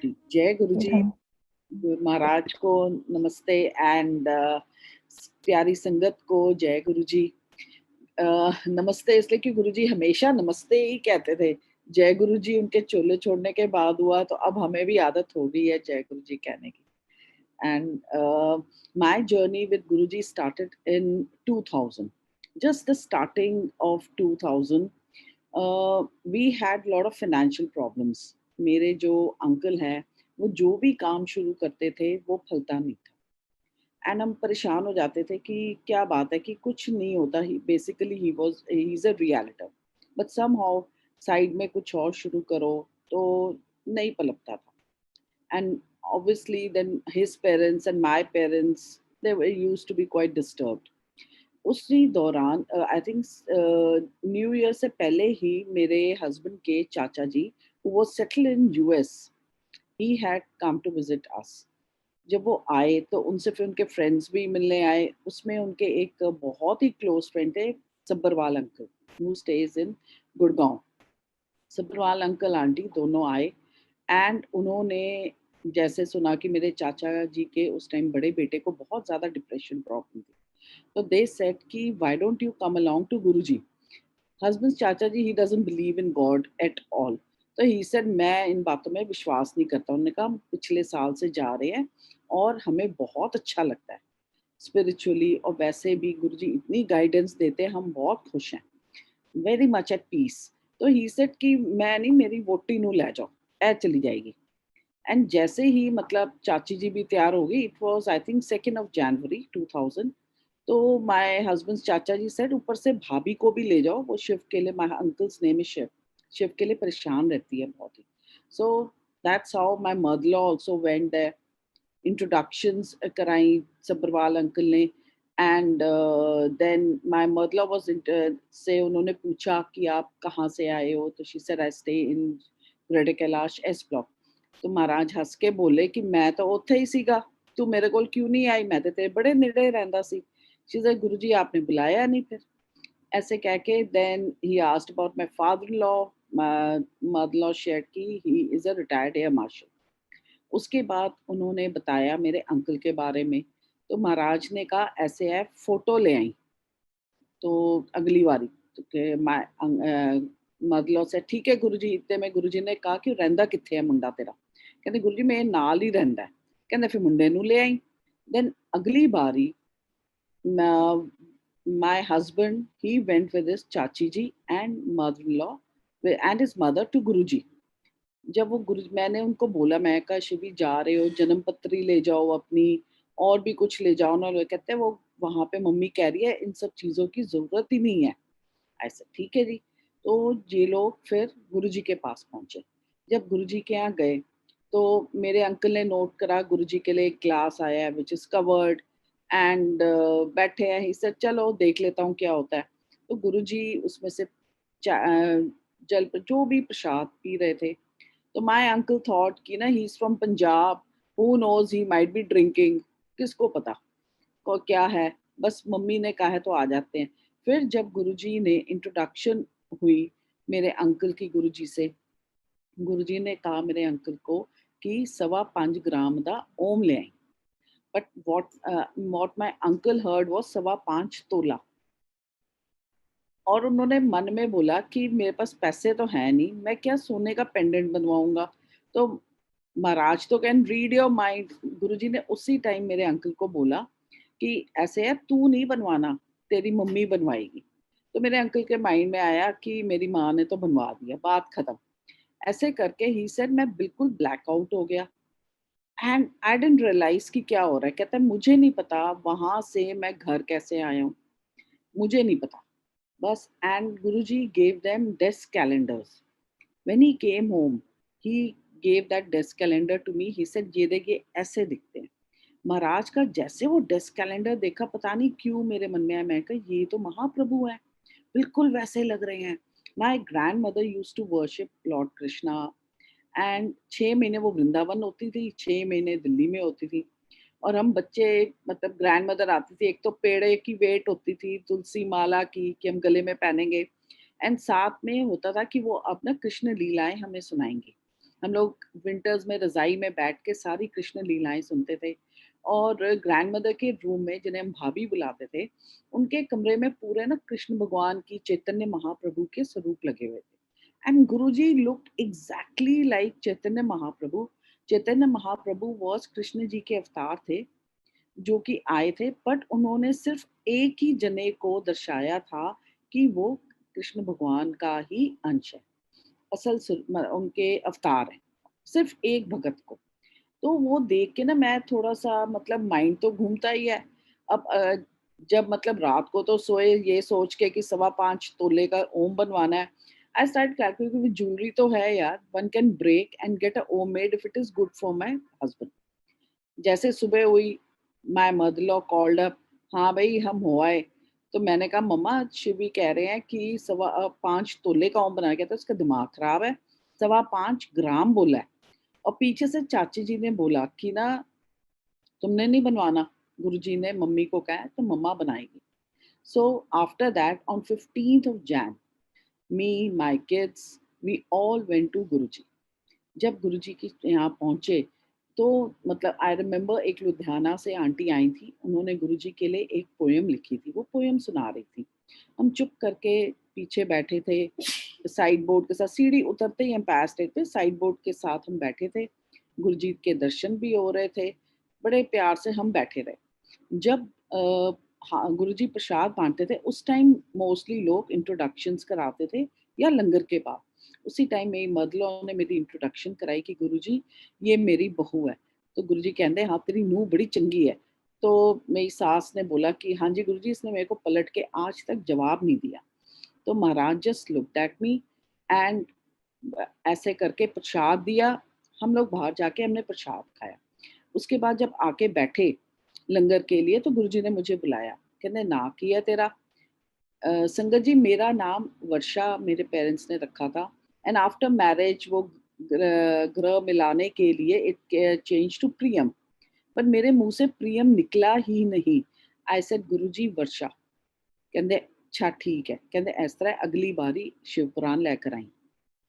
जी, जय गुरु जी। धन महाराज को नमस्ते एंड प्यारी संगत को जय गुरु जी। नमस्ते इसलिए कि गुरु जी हमेशा नमस्ते ही कहते थे। जय गुरु जी उनके चोले छोड़ने के बाद हुआ, तो अब हमें भी आदत हो गई है जय गुरु जी कहने की। And my journey with Guru ji started in 2000, just the starting of 2000। We had lot of financial problems. मेरे जो अंकल हैं, वो जो भी काम शुरू करते थे वो फलता नहीं था। एंड हम परेशान हो जाते थे कि क्या बात है कि कुछ नहीं होता। He basically he is a realtor, but somehow side में कुछ और शुरू करो तो नहीं पलकता था। And obviously then his parents and my parents, they were used to be quite disturbed. उसी दौरान आई थिंक न्यू ईयर से पहले ही मेरे हस्बैंड के चाचा जी, वो settle in US, he had come to visit us. जब वो आए तो उनसे फिर उनके फ्रेंड्स भी मिलने आए। उसमें उनके एक बहुत ही क्लोज फ्रेंड थे, Sabharwal uncle, who stays in Gurgaon. Sabharwal uncle aunty दोनों आए एंड उन्होंने जैसे सुना कि मेरे चाचा जी के उस टाइम बड़े बेटे को बहुत ज़्यादा डिप्रेशन प्रॉब्लम थी, तो दे सेड कि why don't you come along to Guruji. Husband चाचा जी, he doesn't believe in God at all. तो ही सेड मैं इन बातों में विश्वास नहीं करता। उन्होंने कहा हम पिछले साल से जा रहे हैं और हमें बहुत अच्छा लगता है स्पिरिचुअली, और वैसे भी गुरुजी इतनी गाइडेंस देते हैं, हम बहुत खुश हैं, वेरी मच एट पीस। तो ही सेड कि मैं नहीं, मेरी वोटी नू लै जाओ, ए चली जाएगी। एंड जैसे ही मतलब चाची जी भी तैयार हो गई, it was I think 2nd of January 2000। तो माय हस्बैंड्स चाचा जी सेड ऊपर से भाभी को भी ले जाओ, वो शिव के लिए, my uncle's name is Shiv, Shiv के लिए परेशान रहती है बहुत ही। So that's how my mother law also went there. Introductions कराई सब्रवाल अंकल ने। And then my mother law was से उन्होंने पूछा कि आप कहाँ से आए हो, तो she said I stay in greater Kailash S block. तो महाराज हंस के बोले कि मैं तो ਉੱਥੇ ही ਸੀਗਾ, तू मेरे ਕੋਲ क्यों नहीं आई, मैं तो तेरे बड़े नेड़े रहंदा सी। शी सेड गुरु जी आपने बुलाया नहीं फिर। ऐसे कह के then he asked about my father in law. Mother law shared कि he is a retired air marshal. उसके बाद उन्होंने बताया मेरे अंकल के बारे में। तो महाराज ने कहा ऐसे है, फोटो ले आई। तो अगली बारी तो कि ਮਤਲਬ ਸੇ ਠੀਕ ਹੈ ਗੁਰੂ ਜੀ। ਤੇ ਮੈਂ ਗੁਰੂ ਜੀ ਨੇ ਕਹਾ ਕਿ ਰਹਿੰਦਾ ਕਿੱਥੇ ਹੈ ਮੁੰਡਾ ਤੇਰਾ। ਕਹਿੰਦੇ ਗੁਰੂ ਜੀ ਮੇਰੇ ਨਾਲ ਹੀ ਰਹਿੰਦਾ ਹੈ। ਕਹਿੰਦੇ ਫਿਰ ਮੁੰਡੇ ਨੂੰ ਲੈ ਆਈ। ਦੈਨ ਅਗਲੀ ਬਾਰੀ my husband, he went with his chachi ji and mother-in-law and his mother to Guruji। जब वो गुरु, मैंने उनको बोला, मैं कहा शिवी जा रहे हो, जन्म पत्री ले जाओ अपनी, और भी कुछ ले जाओ ना। कहते हैं वो वहां पे मम्मी कह रही है इन सब चीजों की जरूरत ही नहीं है। ऐसा ठीक है जी। तो ये लोग फिर गुरुजी के पास पहुंचे। जब गुरुजी के यहाँ गए तो मेरे अंकल ने नोट करा गुरुजी के लिए एक ग्लास आया है विच इज कवर्ड एंड बैठे हैं। ही सेड चलो देख लेता हूँ क्या होता है। तो गुरुजी उसमें से जल जो भी प्रसाद पी रहे थे। तो माय अंकल थॉट कि ना he is from Punjab, who knows he might be drinking, किसको पता को क्या है, बस मम्मी ने कहा है तो आ जाते हैं। फिर जब गुरुजी ने इंट्रोडक्शन हुई मेरे अंकल की गुरुजी से, गुरुजी ने कहा मेरे अंकल को कि 5.25 ग्राम दा ओम ले आई। But what my uncle heard was 5.25 तोला। और उन्होंने मन में बोला कि मेरे पास पैसे तो है नहीं, मैं क्या सोने का पेंडेंट बनवाऊंगा। तो महाराज तो कैन रीड योर माइंड। गुरुजी ने उसी टाइम मेरे अंकल को बोला कि ऐसे है, तू नहीं बनवाना, तेरी मम्मी बनवाएगी। तो मेरे अंकल के माइंड में आया कि मेरी माँ ने तो बनवा दिया, बात खत्म। ऐसे करके ही सेड मैं बिल्कुल ब्लैकआउट हो गया एंड आई डिडंट रियलाइज कि क्या हो रहा है। कहता है मुझे नहीं पता वहां से मैं घर कैसे आया हूँ, मुझे नहीं पता बस। And Guruji gave them desk calendars. When he came home, he gave that desk calendar to me. He said ये देखिए ऐसे दिखते हैं। महाराज का जैसे वो डेस्क कैलेंडर देखा, पता नहीं क्यों मेरे मन में आया, मैं कहा ये तो महाप्रभु है, बिल्कुल वैसे लग रहे हैं। My grandmother used to worship lord Krishna and 6 महीने वो वृंदावन होती थी, 6 महीने दिल्ली में होती थी। और हम बच्चे, मतलब ग्रैंड मदर आती थी, एक तो पेड़े की वेट होती थी तुलसी माला की कि हम गले में पहनेंगे, एंड साथ में होता था कि वो अपना कृष्ण लीलाएं हमें सुनाएंगी। हम लोग विंटर्स में रज़ाई में बैठ के सारी कृष्ण लीलाएँ सुनते थे और ग्रैंडमदर के रूम में, जिन्हें हम भाभी बुलाते थे, उनके कमरे में पूरे ना कृष्ण भगवान की, चैतन्य महाप्रभु के स्वरूप लगे हुए थे। And Guruji looked exactly like Chaitanya Mahaprabhu. Chaitanya Mahaprabhu was Krishna ji के अवतार थे, जो कि आए थे, बट उन्होंने सिर्फ़ एक ही जने को दर्शाया था कि वो कृष्ण भगवान का ही अंश है। असल उनके अवतार हैं, सिर्फ एक भगत को। तो वो देख के ना मैं थोड़ा-सा, मतलब माइंड तो घूमता ही है। अब जब मतलब रात को तो सोए ये सोच के कि 5.25 तोले का ओम बनवाना है। आई स्टार्ट कैलकुलेटिंग, ज्वेलरी तो है यार, one can break and get a home made if it is good for my husband. जैसे सुबह हुई, my mother in law called up, हाँ भई हम हो आए। तो मैंने कहा मम्मा शिवी कह रहे हैं कि 5 तोले का ओम बना के, तो उसका दिमाग खराब है, 5.25 ग्राम बोला है। और पीछे से चाची जी ने बोला कि ना तुमने नहीं बनवाना, गुरुजी ने मम्मी को कहा है तो मम्मा बनाएगी। So after that on 15th of Jan, me my kids we all went to Guruji. जब गुरुजी के यहाँ पहुँचे, तो मतलब आई रिमेंबर एक लुधियाना से आंटी आई थी, उन्होंने गुरुजी के लिए एक पोएम लिखी थी, वो पोएम सुना रही थी। हम चुप करके पीछे बैठे थे, साइड बोर्ड के साथ, सीढ़ी उतरते ही एम्पायर स्टेट पे साइड बोर्ड के साथ हम बैठे थे। गुरुजी के दर्शन भी हो रहे थे, बड़े प्यार से हम बैठे रहे। जब हाँ, गुरुजी प्रसाद बाँटते थे, उस टाइम मोस्टली लोग इंट्रोडक्शंस कराते थे या लंगर के बाद। उसी टाइम मेरी मदर-इन-लॉ ने मेरी इंट्रोडक्शन कराई कि गुरुजी ये मेरी बहू है। तो गुरुजी कहंदे हाँ, तेरी नूंह बड़ी चंगी है। तो मेरी सास ने बोला कि हाँ जी गुरुजी, इसने मेरे को पलट के आज तक जवाब नहीं दिया। तो Maharaj just looked at me and ऐसे करके प्रसाद दिया। हम लोग बाहर जाके हमने प्रसाद खाया। उसके बाद जब आके बैठे लंगर के लिए, तो गुरुजी ने मुझे बुलाया, कहते ना की है तेरा? संगत जी मेरा नाम वर्षा मेरे पेरेंट्स ने रखा था, एंड आफ्टर मैरिज वो ग्रह मिलाने के लिए इट चेंज टू प्रियम, पर मेरे मुंह से प्रियम निकला ही नहीं। आई सेड गुरुजी वर्षा। कहते अच्छा ठीक है, कहते इस तरह अगली बारी शिव पुराण लेकर आई,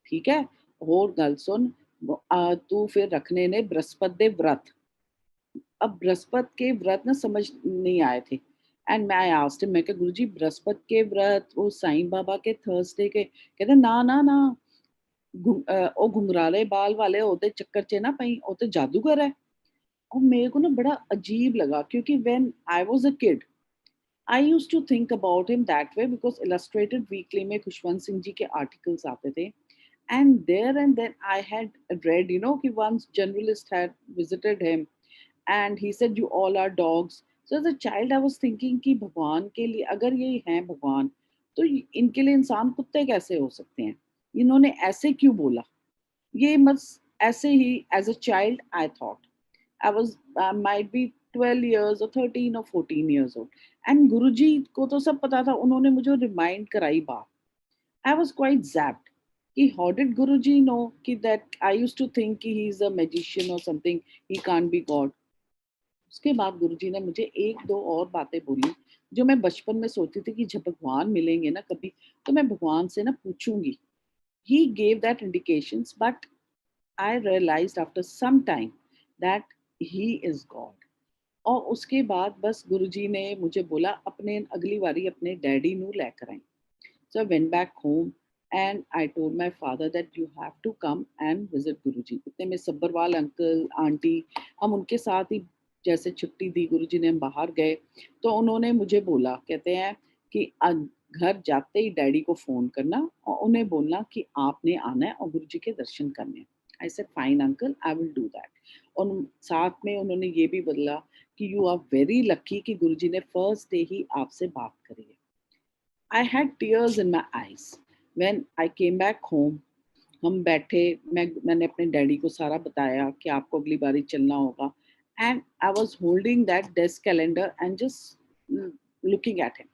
ठीक है। होर गल सुन, तू फिर रखने ने बृहस्पति दे व्रत। अब बृहस्पति के व्रत ना समझ नहीं आए थे, एंड मैं आस्क्ड हिम, मैं कहा गुरुजी बृहस्पति के व्रत, वो साईं बाबा के थर्सडे के, कहते ना ना ना, ओ घुंघराले बाल वाले ओदे चक्कर च ना पई, ओ ते जादूगर है। और मेरे को ना बड़ा अजीब लगा, क्योंकि when I was a kid I used to think about him that way, because Illustrated Weekly में खुशवंत सिंह जी के आर्टिकल्स आते थे। And then I had read, कि once journalist had visited him and he said you all are dogs. So as a child I was thinking कि भगवान के लिए अगर ये हैं भगवान, तो इनके लिए इंसान कुत्ते कैसे हो सकते हैं? इन्होंने ऐसे क्यों बोला? ये बस ऐसे ही as a child I thought. I was might be 12 years or 13 or 14 years old, and Guruji को तो सब पता था, उन्होंने मुझे रिमाइंड कराई बात। I was quite zapped कि how did Guruji know कि that I used to think कि he is a magician or something, he can't be God. उसके बाद गुरुजी ने मुझे एक दो और बातें बोली, जो मैं बचपन में सोचती थी कि जब भगवान मिलेंगे ना कभी, तो मैं भगवान से ना पूछूंगी। He gave that indications, but I realized after some time that he is God. और उसके बाद बस गुरुजी ने मुझे बोला अपने अगली बारी अपने डैडी नू लेकर आई। So I went back home and I told my father that you have to come and visit Guruji. इतने में सब्बरवाल अंकल आंटी, हम उनके साथ ही, जैसे छुट्टी दी गुरुजी ने, हम बाहर गए, तो उन्होंने मुझे बोला, कहते हैं कि घर जाते ही डैडी को फ़ोन करना और उन्हें बोलना कि आपने आना है और गुरुजी के दर्शन करने हैं। I said fine uncle, I will do that. और साथ में उन्होंने ये भी बोला कि यू आर वेरी लकी कि गुरुजी ने फर्स्ट डे ही आपसे बात करी है। I had tears in my eyes when I came back home. हम बैठे, मैंने अपने डैडी को सारा बताया कि आपको अगली बारी चलना होगा, and I was holding that desk calendar and just looking at him.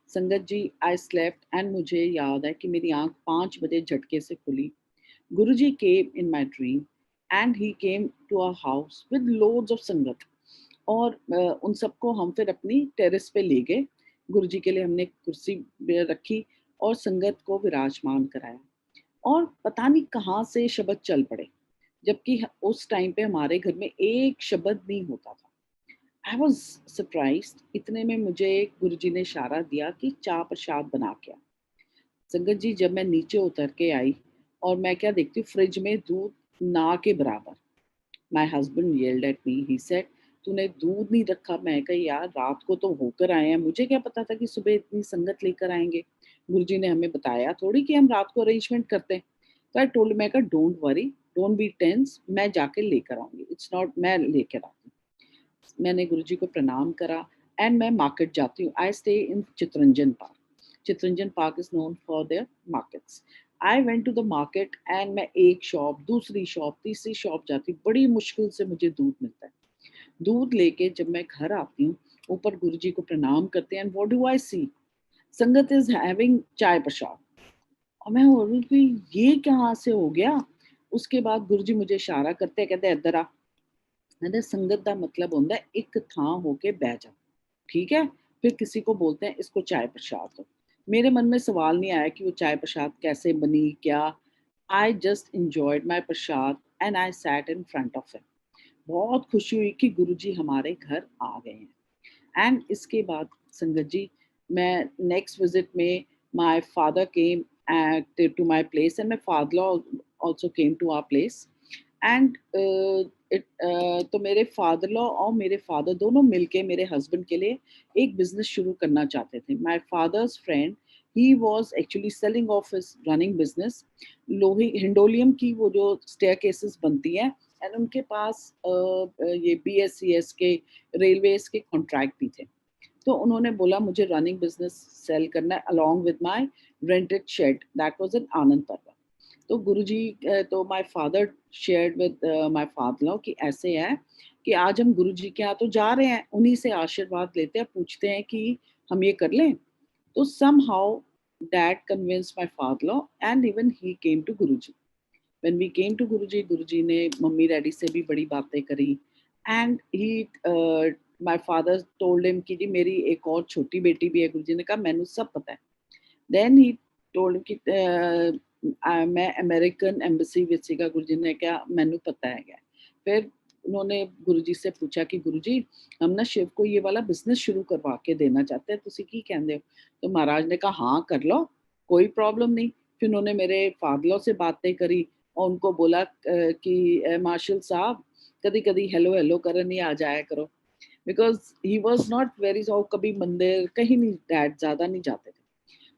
संगत जी आई स्लेप्ट एंड मुझे याद है कि मेरी आंख 5 बजे झटके से खुली। Guruji came in my dream and he came to our house with loads of sangat. और उन सबको हम फिर अपनी टेरेस पे ले गए। गुरुजी के लिए हमने कुर्सी रखी और संगत को विराजमान कराया, और पता नहीं कहाँ से शब्द चल पड़े। जबकि उस टाइम पे हमारे घर में एक शब्द नहीं होता था। I was surprised. इतने में मुझे गुरुजी ने इशारा दिया कि चाय प्रसाद बना के आ। संगत जी, जब मैं नीचे उतर के आई और मैं क्या देखती हूँ, फ्रिज में दूध ना के बराबर। My husband yelled at me, he said, तूने दूध नहीं रखा। मैं कही, यार रात को तो होकर आए हैं, मुझे क्या पता था कि सुबह इतनी संगत लेकर आएंगे। गुरुजी ने हमें बताया थोड़ी कि हम रात को अरेंजमेंट करते हैं। तो आई टोल्ड, मैं कहा don't worry, don't be tense, मैं जाके लेकर आऊंगी, इट्स नॉट, मैं लेकर आती हूँ। मैंने गुरुजी को प्रणाम करा एंड मैं मार्केट जाती हूँ। I stay in Chittaranjan park. Chittaranjan park is known for their markets. I went to the market and मैं एक शॉप, दूसरी शॉप, तीसरी शॉप जाती, बड़ी मुश्किल से मुझे दूध मिलता है। दूध लेके जब मैं घर आती हूँ, ऊपर गुरुजी को प्रणाम करते हैं, एंड व्हाट डू आई सी, संगत इज हैविंग चाय प्रसाद। और मैं हो रही कि ये कहाँ से हो गया। उसके बाद गुरुजी मुझे इशारा करते हैं, कहते हैं इधर आ। मैंने, संगत का मतलब होता है एक थां होके बह जा, ठीक है। फिर किसी को बोलते हैं इसको चाय प्रसाद दो। मेरे मन में सवाल नहीं आया कि वो चाय प्रसाद कैसे बनी क्या। I just enjoyed my Prasad and I sat in front of him. बहुत खुशी हुई कि गुरुजी हमारे घर आ गए हैं। एंड इसके बाद संगत जी, मैं नेक्स्ट विजिट में, my father came to my place and my father also came to our place. And तो मेरे फादर लॉ और मेरे फादर दोनों मिलके मेरे हस्बैंड के लिए एक बिजनेस शुरू करना चाहते थे। My father's friend, he was actually selling off his running business, लोही हिंडोलियम की वो जो स्टेयरकेसेस बनती हैं, एंड उनके पास ये BSCS के रेलवेज के कॉन्ट्रैक्ट भी थे। तो उन्होंने बोला मुझे रनिंग बिजनेस सेल करना है along with my rented shed, that was in Anand Parvat. तो गुरुजी, तो my father shared with my father law कि ऐसे है कि आज हम गुरुजी के यहाँ तो जा रहे हैं, उन्हीं से आशीर्वाद लेते हैं, पूछते हैं कि हम ये कर लें। तो somehow dad convinced my father-in-law and even he came to Guruji. When we came to Guruji, Guruji ने मम्मी डैडी से भी बड़ी बातें करी, and my father told him कि जी मेरी एक और छोटी बेटी भी है। गुरुजी ने कहा मैंने सब पता है। Then he told him कि मैं अमेरिकन एम्बेसी विच सीगा। गुरुजी ने कहा मैंने पता है क्या। फिर उन्होंने गुरुजी से पूछा कि गुरुजी, हम ना शिव को ये वाला बिजनेस शुरू करवा के देना चाहते हैं, तुसी की कहंदे हो। तो महाराज ने कहा हाँ कर लो, कोई प्रॉब्लम नहीं। फिर उन्होंने मेरे फादलों से बातें करी और उनको बोला कि मार्शल साहब, कभी कभी हेलो हेलो करन ही आ जाया करो, because he was not very, कभी मंदिर कहीं नहीं, डैड ज्यादा नहीं जाते थे।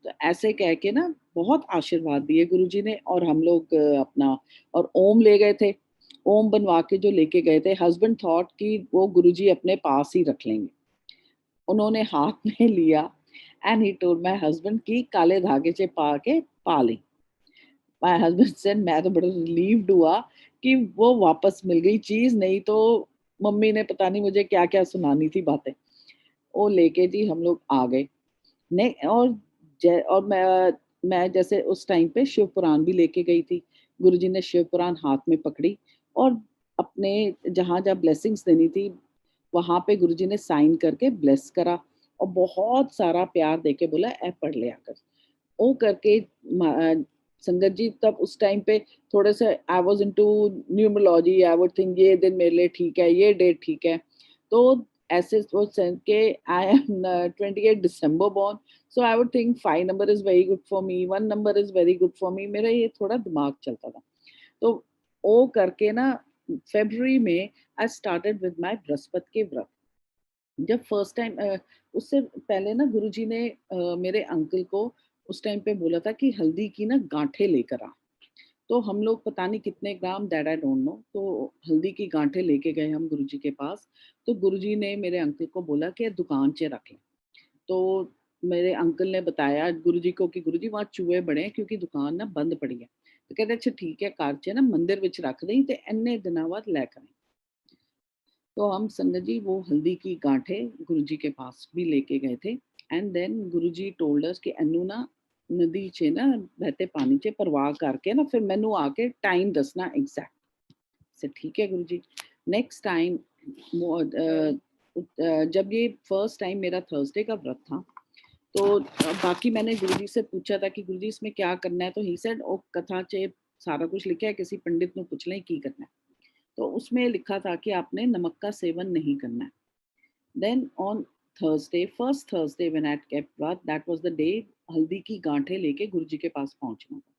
तो ऐसे कह के ना बहुत आशीर्वाद दिए गुरुजी ने, और हम लोग अपना और ओम ले गए थे। ओम बनवा के जो लेके गए थे, हस्बैंड थॉट कि वो गुरुजी अपने पास ही रख लेंगे। उन्होंने हाथ में लिया and he told my husband कि काले धागे से पा के पा ली। माय हस्बैंड सेड, मैं तो बड़ा रिलीव्ड हुआ कि वो वापस मिल गई चीज, नहीं तो मम्मी ने पता नहीं मुझे क्या क्या सुनानी थी बातें। वो लेके जी हम लोग आ गए। ने और और मैं जैसे उस टाइम पे शिव पुराण भी लेके गई थी। गुरुजी ने शिव पुराण हाथ में पकड़ी और अपने जहाँ जहाँ ब्लेसिंग्स देनी थी वहां पे गुरुजी ने साइन करके ब्लेस करा और बहुत सारा प्यार देके बोला ए पढ़ लिया कर। वो करके संगत जी, तब उस टाइम पे थोड़े से I was into numerology. I would think ये दिन मेरे लिए ठीक है, ये डेट ठीक है। तो ऐसे सोच के I am 28 December born, so I would think 5 number is very good for me, 1 number is very good for me. मेरा ये थोड़ा दिमाग चलता था। तो वो करके ना फेब्रुअरी में I started with my Brihaspati के व्रत। जब फर्स्ट टाइम, उससे पहले ना गुरुजी ने मेरे अंकल को उस टाइम पे बोला था कि हल्दी की ना गांठें लेकर आ। तो हम लोग पता नहीं कितने ग्राम, दैट आई डोंट नो, तो हल्दी की गांठें लेके गए हम गुरुजी के पास। तो गुरुजी ने मेरे अंकल को बोला कि दुकान च रख लें। तो मेरे अंकल ने बताया गुरुजी को कि गुरुजी वहाँ चूहे बड़े हैं क्योंकि दुकान ना बंद पड़ी है। तो कहते अच्छा ठीक है, घर च ना मंदिर विच रख दें, ते इन्ने दिनों बाद लैकर आएं। तो हम संगत जी वो हल्दी की गांठें गुरुजी के पास भी लेके गए थे। And then Guruji told us कि एनू ना नदी च ना बहते पानी च परवाह करके ना फिर मैनू आके टाइम दसना एग्जैक्ट। से ठीक है गुरुजी। नेक्स्ट टाइम जब ये फर्स्ट टाइम मेरा थर्सडे का व्रत था, तो बाकी मैंने गुरुजी से पूछा था कि गुरुजी इसमें क्या करना है। तो ही सेड ओ कथा चे सारा कुछ लिखा है, किसी पंडित ਨੂੰ ਪੁੱਛ लें की करना है। तो उसमें लिखा था कि आपने नमक का सेवन नहीं करना है। Then on Thursday, first Thursday when I kept व्रत, दैट वाज द डे हल्दी की गांठें लेके गुरुजी के पास पहुंचना था।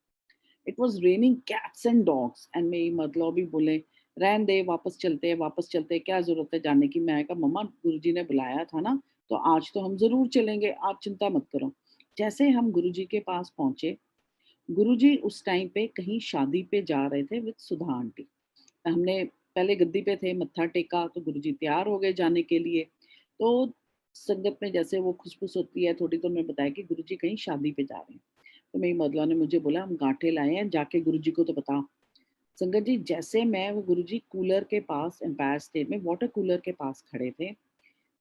It was raining cats and dogs एंड मेरी मतलब भी बोले रहन दे, वापस चलते हैं, क्या जरूरत है जाने की। मैं कहा मम्मा गुरुजी ने बुलाया था ना, तो आज तो हम जरूर चलेंगे, आप चिंता मत करो। जैसे हम गुरुजी के पास पहुंचे, गुरुजी उस टाइम पे कहीं शादी पे जा रहे थे विद सुधा आंटी। हमने पहले गद्दी पे थे, मत्था टेका, तो गुरुजी तैयार हो गए जाने के लिए। तो संगत में जैसे वो खुशबूस होती है थोड़ी, तो उन्होंने बताया कि गुरुजी कहीं शादी पे जा रहे हैं। तो मेरी मदला ने मुझे बोला हम गांठे लाए हैं, जाके गुरुजी को तो बता। संगत जी जैसे मैं वो गुरुजी कूलर के पास, एम्पायर स्टेट में वाटर कूलर के पास खड़े थे,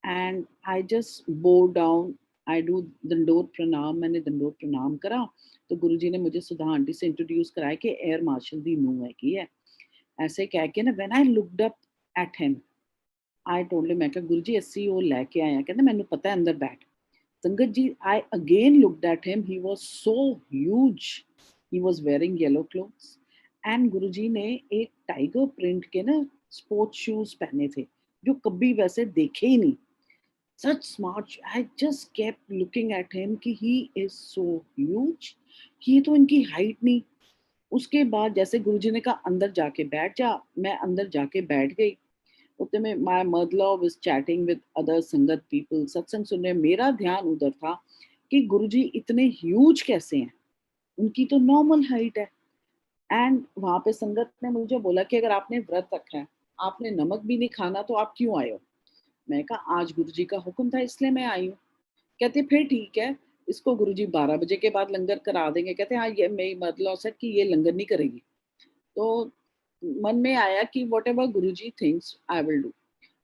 and I just bow down, I do dandot pranam, मैंने दंडोत प्रणाम करा। तो गुरुजी ने मुझे सुधा आंटी से इंट्रोड्यूस कराया कि एयर मार्शल दी नूंह है की है। ऐसे कह के ना, when I looked up at him, I told him, मैं कहा गुरुजी अस्सी वो लेके आया, कहते मैंने पता है अंदर बैठ। Sangat ji I again looked at him, he was so huge, he was wearing yellow clothes, and Guruji ने एक टाइगर प्रिंट के ना स्पोर्ट्स शूज पहने थे, जो कभी वैसे देखे ही नहीं। Such smart, I just kept looking at him कि ही इज सो ह्यूज, ये तो इनकी हाइट नहीं। उसके बाद जैसे गुरुजी ने कहा अंदर जाके बैठ जा, मैं अंदर जाके बैठ गई। उतने में my mother was chatting with other संगत पीपल, सत्संग सुनने। मेरा ध्यान उधर था कि गुरुजी इतने ह्यूज कैसे हैं, उनकी तो नॉर्मल हाइट है। एंड वहां पे संगत ने मुझे बोला कि अगर आपने व्रत रखा है, आपने नमक भी नहीं खाना, तो आप क्यों आए हो। मैं कहा आज गुरुजी का हुक्म था इसलिए मैं आई हूँ। कहते फिर ठीक है, इसको गुरुजी 12 बजे के बाद लंगर करा देंगे। कहते हाँ, ये मेरी मदर सेड कि ये लंगर नहीं करेगी। तो मन में आया कि what ever Guruji thinks I will do.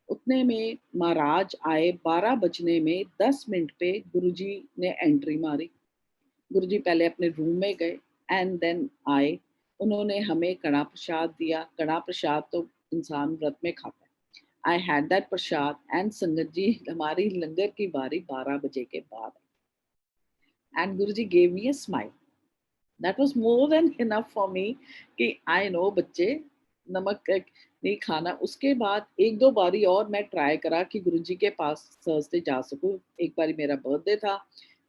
उतने में महाराज आए, 12 बजने में 10 मिनट पे गुरुजी ने एंट्री मारी। गुरुजी पहले अपने रूम में गए एंड देन आए। उन्होंने हमें कड़ा प्रसाद दिया। कड़ा प्रसाद तो इंसान व्रत में खाता है। I had that Prasad and संगत जी हमारी लंगर की बारी 12 बजे के बाद, and Guruji gave me a smile. That was more than enough for me कि आई नो बच्चे नमक नहीं खाना। उसके बाद एक दो बारी और मैं ट्राई करा कि गुरुजी के पास थर्सडे जा सकूं। एक बारी मेरा बर्थडे था,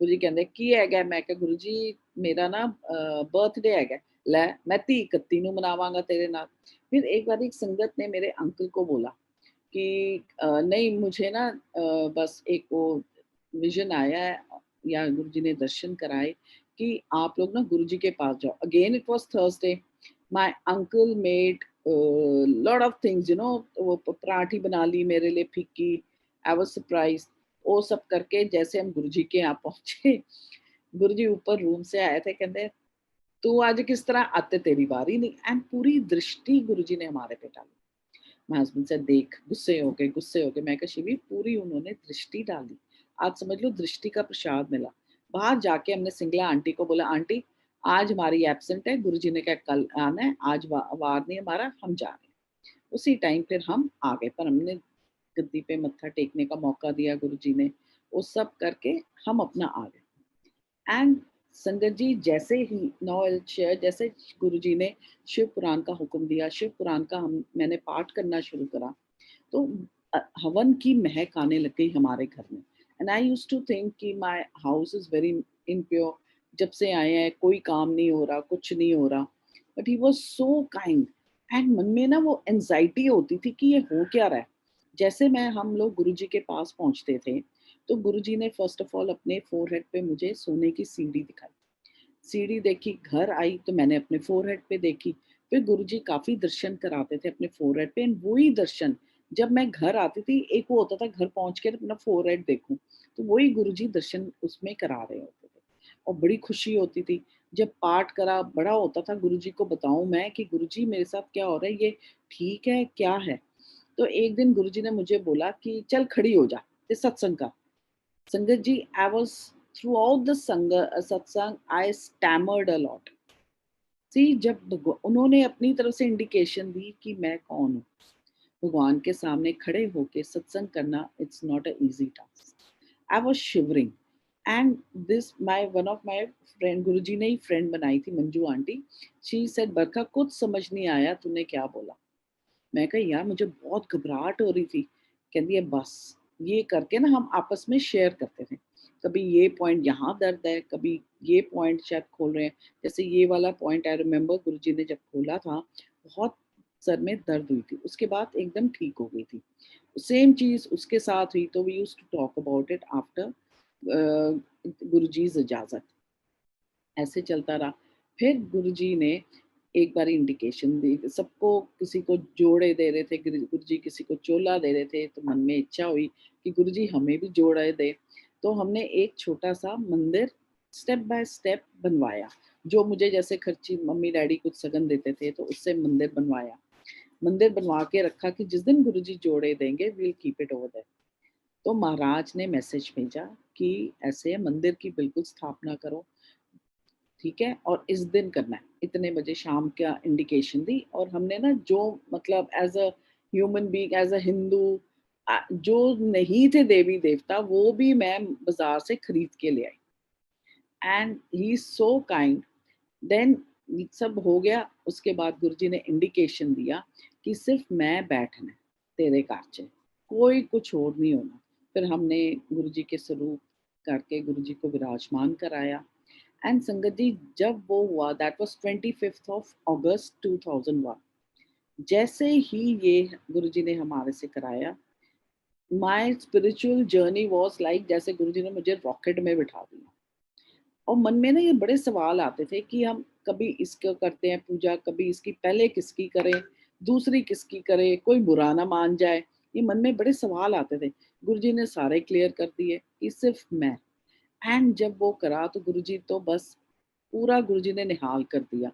गुरुजी कहते की है, मैं कहा गुरुजी मेरा ना बर्थडे है, लै मैं 30-31 ਨੂੰ ਮਨਾਵਾਂਗਾ तेरे नाल। फिर एक बार एक संगत ने मेरे अंकल को बोला कि नहीं मुझे ना बस एक वो विजन आया है, या गुरुजी ने दर्शन कराए कि आप लोग ना गुरुजी के पास जाओ। Again it was Thursday, my uncle made lot of things, you know, वो पराठी बना ली मेरे लिए फिक्की। I was surprised. वो सब करके जैसे हम गुरुजी के यहाँ पहुंचे, गुरुजी ऊपर रूम से आए थे, कहते तू आज किस तरह आते, तेरी बारी नहीं। एंड पूरी दृष्टि गुरुजी ने हमारे पे डाली। मैं हस्बैंड से देख गुस्से हो गए। मैं कहा शिवी पूरी उन्होंने दृष्टि डाली, आज समझ लो दृष्टि का प्रसाद मिला। बाहर जाके हमने सिंगला आंटी को बोला आंटी आज हमारी एब्सेंट है, गुरुजी ने कहा कल आना है, आज वार नहीं हमारा, हम जा रहे हैं। उसी टाइम फिर हम आ गए, पर हमने गद्दी पे मत्था टेकने का मौका दिया गुरुजी ने। वो सब करके हम अपना आ गए। एंड संगत जी जैसे ही नौ शेयर, जैसे गुरुजी ने शिव पुराण का हुक्म दिया, शिव पुराण का हम मैंने पाठ करना शुरू करा, तो हवन की महक आने लग गई हमारे घर में। And I used to think कि my house is very impure, जब से आए हैं कोई काम नहीं हो रहा, कुछ नहीं हो रहा। But he was so kind. And मन में ना वो एंजाइटी होती थी कि ये हो क्या रहा है। जैसे मैं हम लोग गुरुजी के पास पहुंचते थे, तो गुरुजी ने फर्स्ट ऑफ ऑल अपने फोरहेड पे मुझे सोने की सीढ़ी दिखाई। सीढ़ी देखी, घर आई तो मैंने अपने फोरहेड पे देखी। फिर गुरुजी काफी दर्शन कराते थे अपने फोरहेड पे, एंड वही दर्शन जब मैं घर आती थी, एक वो होता था घर पहुंच के अपना फोरहेड देखूं, तो वही गुरुजी दर्शन उसमें करा रहे होते थे। और बड़ी खुशी होती थी जब पाठ करा, बड़ा होता था गुरुजी को बताऊं मैं कि गुरुजी मेरे साथ क्या हो रहा है, ये ठीक है क्या है। तो एक दिन गुरुजी ने मुझे बोला कि चल खड़ी हो जा, ये सत्संग का। Sangat ji I was throughout the satsang I stammered a lot। See जब उन्होंने अपनी तरफ से इंडिकेशन दी कि मैं कौन हूँ, भगवान के सामने खड़े होके सत्संग करना, it's not a easy task. I was shivering. And this my one of my friend, Guruji ने ही फ्रेंड बनाई थी, Manju aunty. She said Barkha कुछ समझ नहीं आया तूने क्या बोला। मैं कहा यार मुझे बहुत घबराहट हो रही थी। कहती है बस ये करके ना हम आपस में शेयर करते थे, कभी ये पॉइंट यहाँ दर्द है, कभी ये पॉइंट शायद खोल रहे हैं। जैसे ये वाला पॉइंट आई रिमेम्बर गुरुजी ने जब खोला था, बहुत सर में दर्द हुई थी, उसके बाद एकदम ठीक हो गई थी। सेम चीज उसके साथ हुई, तो we used to talk about it after Guruji's इजाजत। ऐसे चलता रहा। फिर गुरुजी ने एक बार इंडिकेशन दी, सबको किसी को जोड़े दे रहे थे, गुरुजी किसी को चोला दे रहे थे, तो मन में इच्छा हुई कि गुरुजी हमें भी जोड़े दे। तो हमने एक छोटा सा मंदिर स्टेप बाय स्टेप बनवाया, जो मुझे जैसे खर्ची मम्मी डैडी कुछ सगन देते थे तो उससे मंदिर बनवाया। मंदिर बनवा के रखा कि जिस दिन गुरुजी जोड़े देंगे we'll keep it over there. तो महाराज ने मैसेज भेजा कि ऐसे मंदिर की बिल्कुल स्थापना करो, ठीक है, और इस दिन करना है, इतने बजे शाम का इंडिकेशन दी। और हमने ना जो मतलब as a human being, as a Hindu, जो नहीं थे देवी देवता वो भी मैं बाजार से खरीद के ले आई। And he is so kind. Then सब हो गया, उसके बाद गुरुजी ने इंडिकेशन दिया कि सिर्फ मैं बैठना है तेरे कार्चे, कोई कुछ और नहीं होना। फिर हमने गुरुजी के स्वरूप करके गुरुजी को विराजमान कराया। एंड संगत जी जब वो हुआ, दैट वाज 25th ऑफ अगस्त 2001। जैसे ही ये गुरुजी ने हमारे से कराया, my spiritual journey was like जैसे गुरुजी ने मुझे रॉकेट में बिठा दिया। और मन में ना ये बड़े सवाल आते थे कि हम कभी इसको करते हैं पूजा, कभी इसकी पहले किसकी करें, दूसरी किसकी करें, कोई बुरा ना मान जाए। ये मन में बड़े सवाल आते थे। गुरुजी ने सारे क्लियर कर दिए कि सिर्फ मैं। एंड जब वो करा तो गुरुजी तो बस पूरा गुरुजी ने निहाल कर दिया।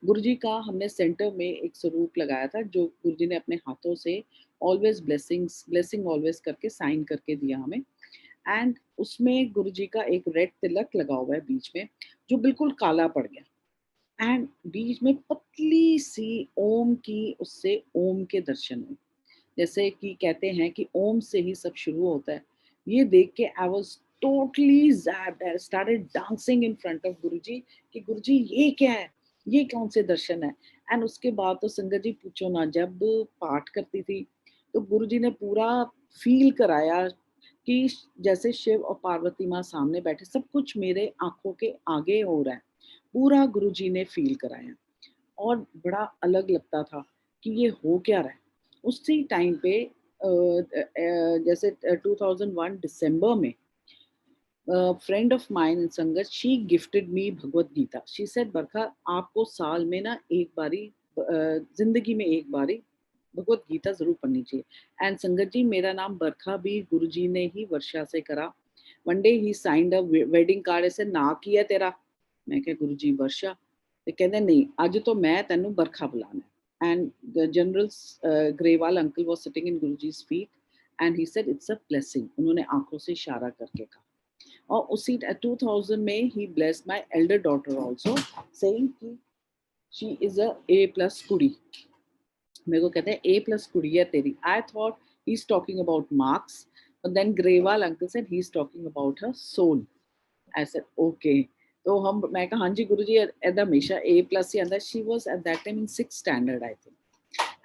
गुरुजी का हमने सेंटर में एक स्वरूप लगाया था, जो गुरुजी ने अपने हाथों से ऑलवेज ब्लेसिंग्स, ब्लेसिंग ऑलवेज करके साइन करके दिया हमें। एंड उसमें गुरुजी का एक रेड तिलक लगा हुआ है बीच में, जो बिल्कुल काला पड़ गया। एंड बीच में पतली सी ओम की, उससे ओम के दर्शन हुए। जैसे कि कहते हैं कि ओम से ही सब शुरू होता है। ये देख के I was totally zapped, I started dancing in front of Guruji कि गुरुजी ये क्या है, ये कौन से दर्शन है। एंड उसके बाद तो संगत जी पूछो ना, जब पाठ करती थी तो गुरुजी ने पूरा फील कराया कि जैसे शिव और पार्वती माँ सामने बैठे, सब कुछ मेरे आंखों के आगे हो रहा है, पूरा गुरुजी ने फील कराया। और बड़ा अलग लगता था कि ये हो क्या रहा है। उसी टाइम पे जैसे 2001 दिसंबर में friend of mine in sangat, she gifted me Bhagavad Gita. She said Barkha आपको साल में ना एक बारी, जिंदगी में एक बारी भगवत गीता जरूर पढ़नी चाहिए। एंड संगत जी मेरा नाम बरखा भी गुरुजी ने ही वर्षा से करा। One day he signed a wedding card, ऐसे ना किया तेरा। मैं क्या गुरुजी वर्षा, तो कहते नहीं अज तो मैं तेनू बरखा बुलाना है। And the general Grewal uncle was sitting in Guruji's feet and he said it's a blessing. उन्होंने आंखों से इशारा करके कहा। और उसी 2000 में ही blessed my elder daughter also, saying कि she is a A plus कुड़ी। मेरे को कहते हैं ए प्लस कुड़ी है तेरी। I thought he is talking about marks, but then Grewal uncle said he is talking about her soul. I said okay. तो हम, मैं कहा हाँ जी गुरुजी ऐदा हमेशा ए प्लस ही आंदा। She was at that time in 6th standard I think.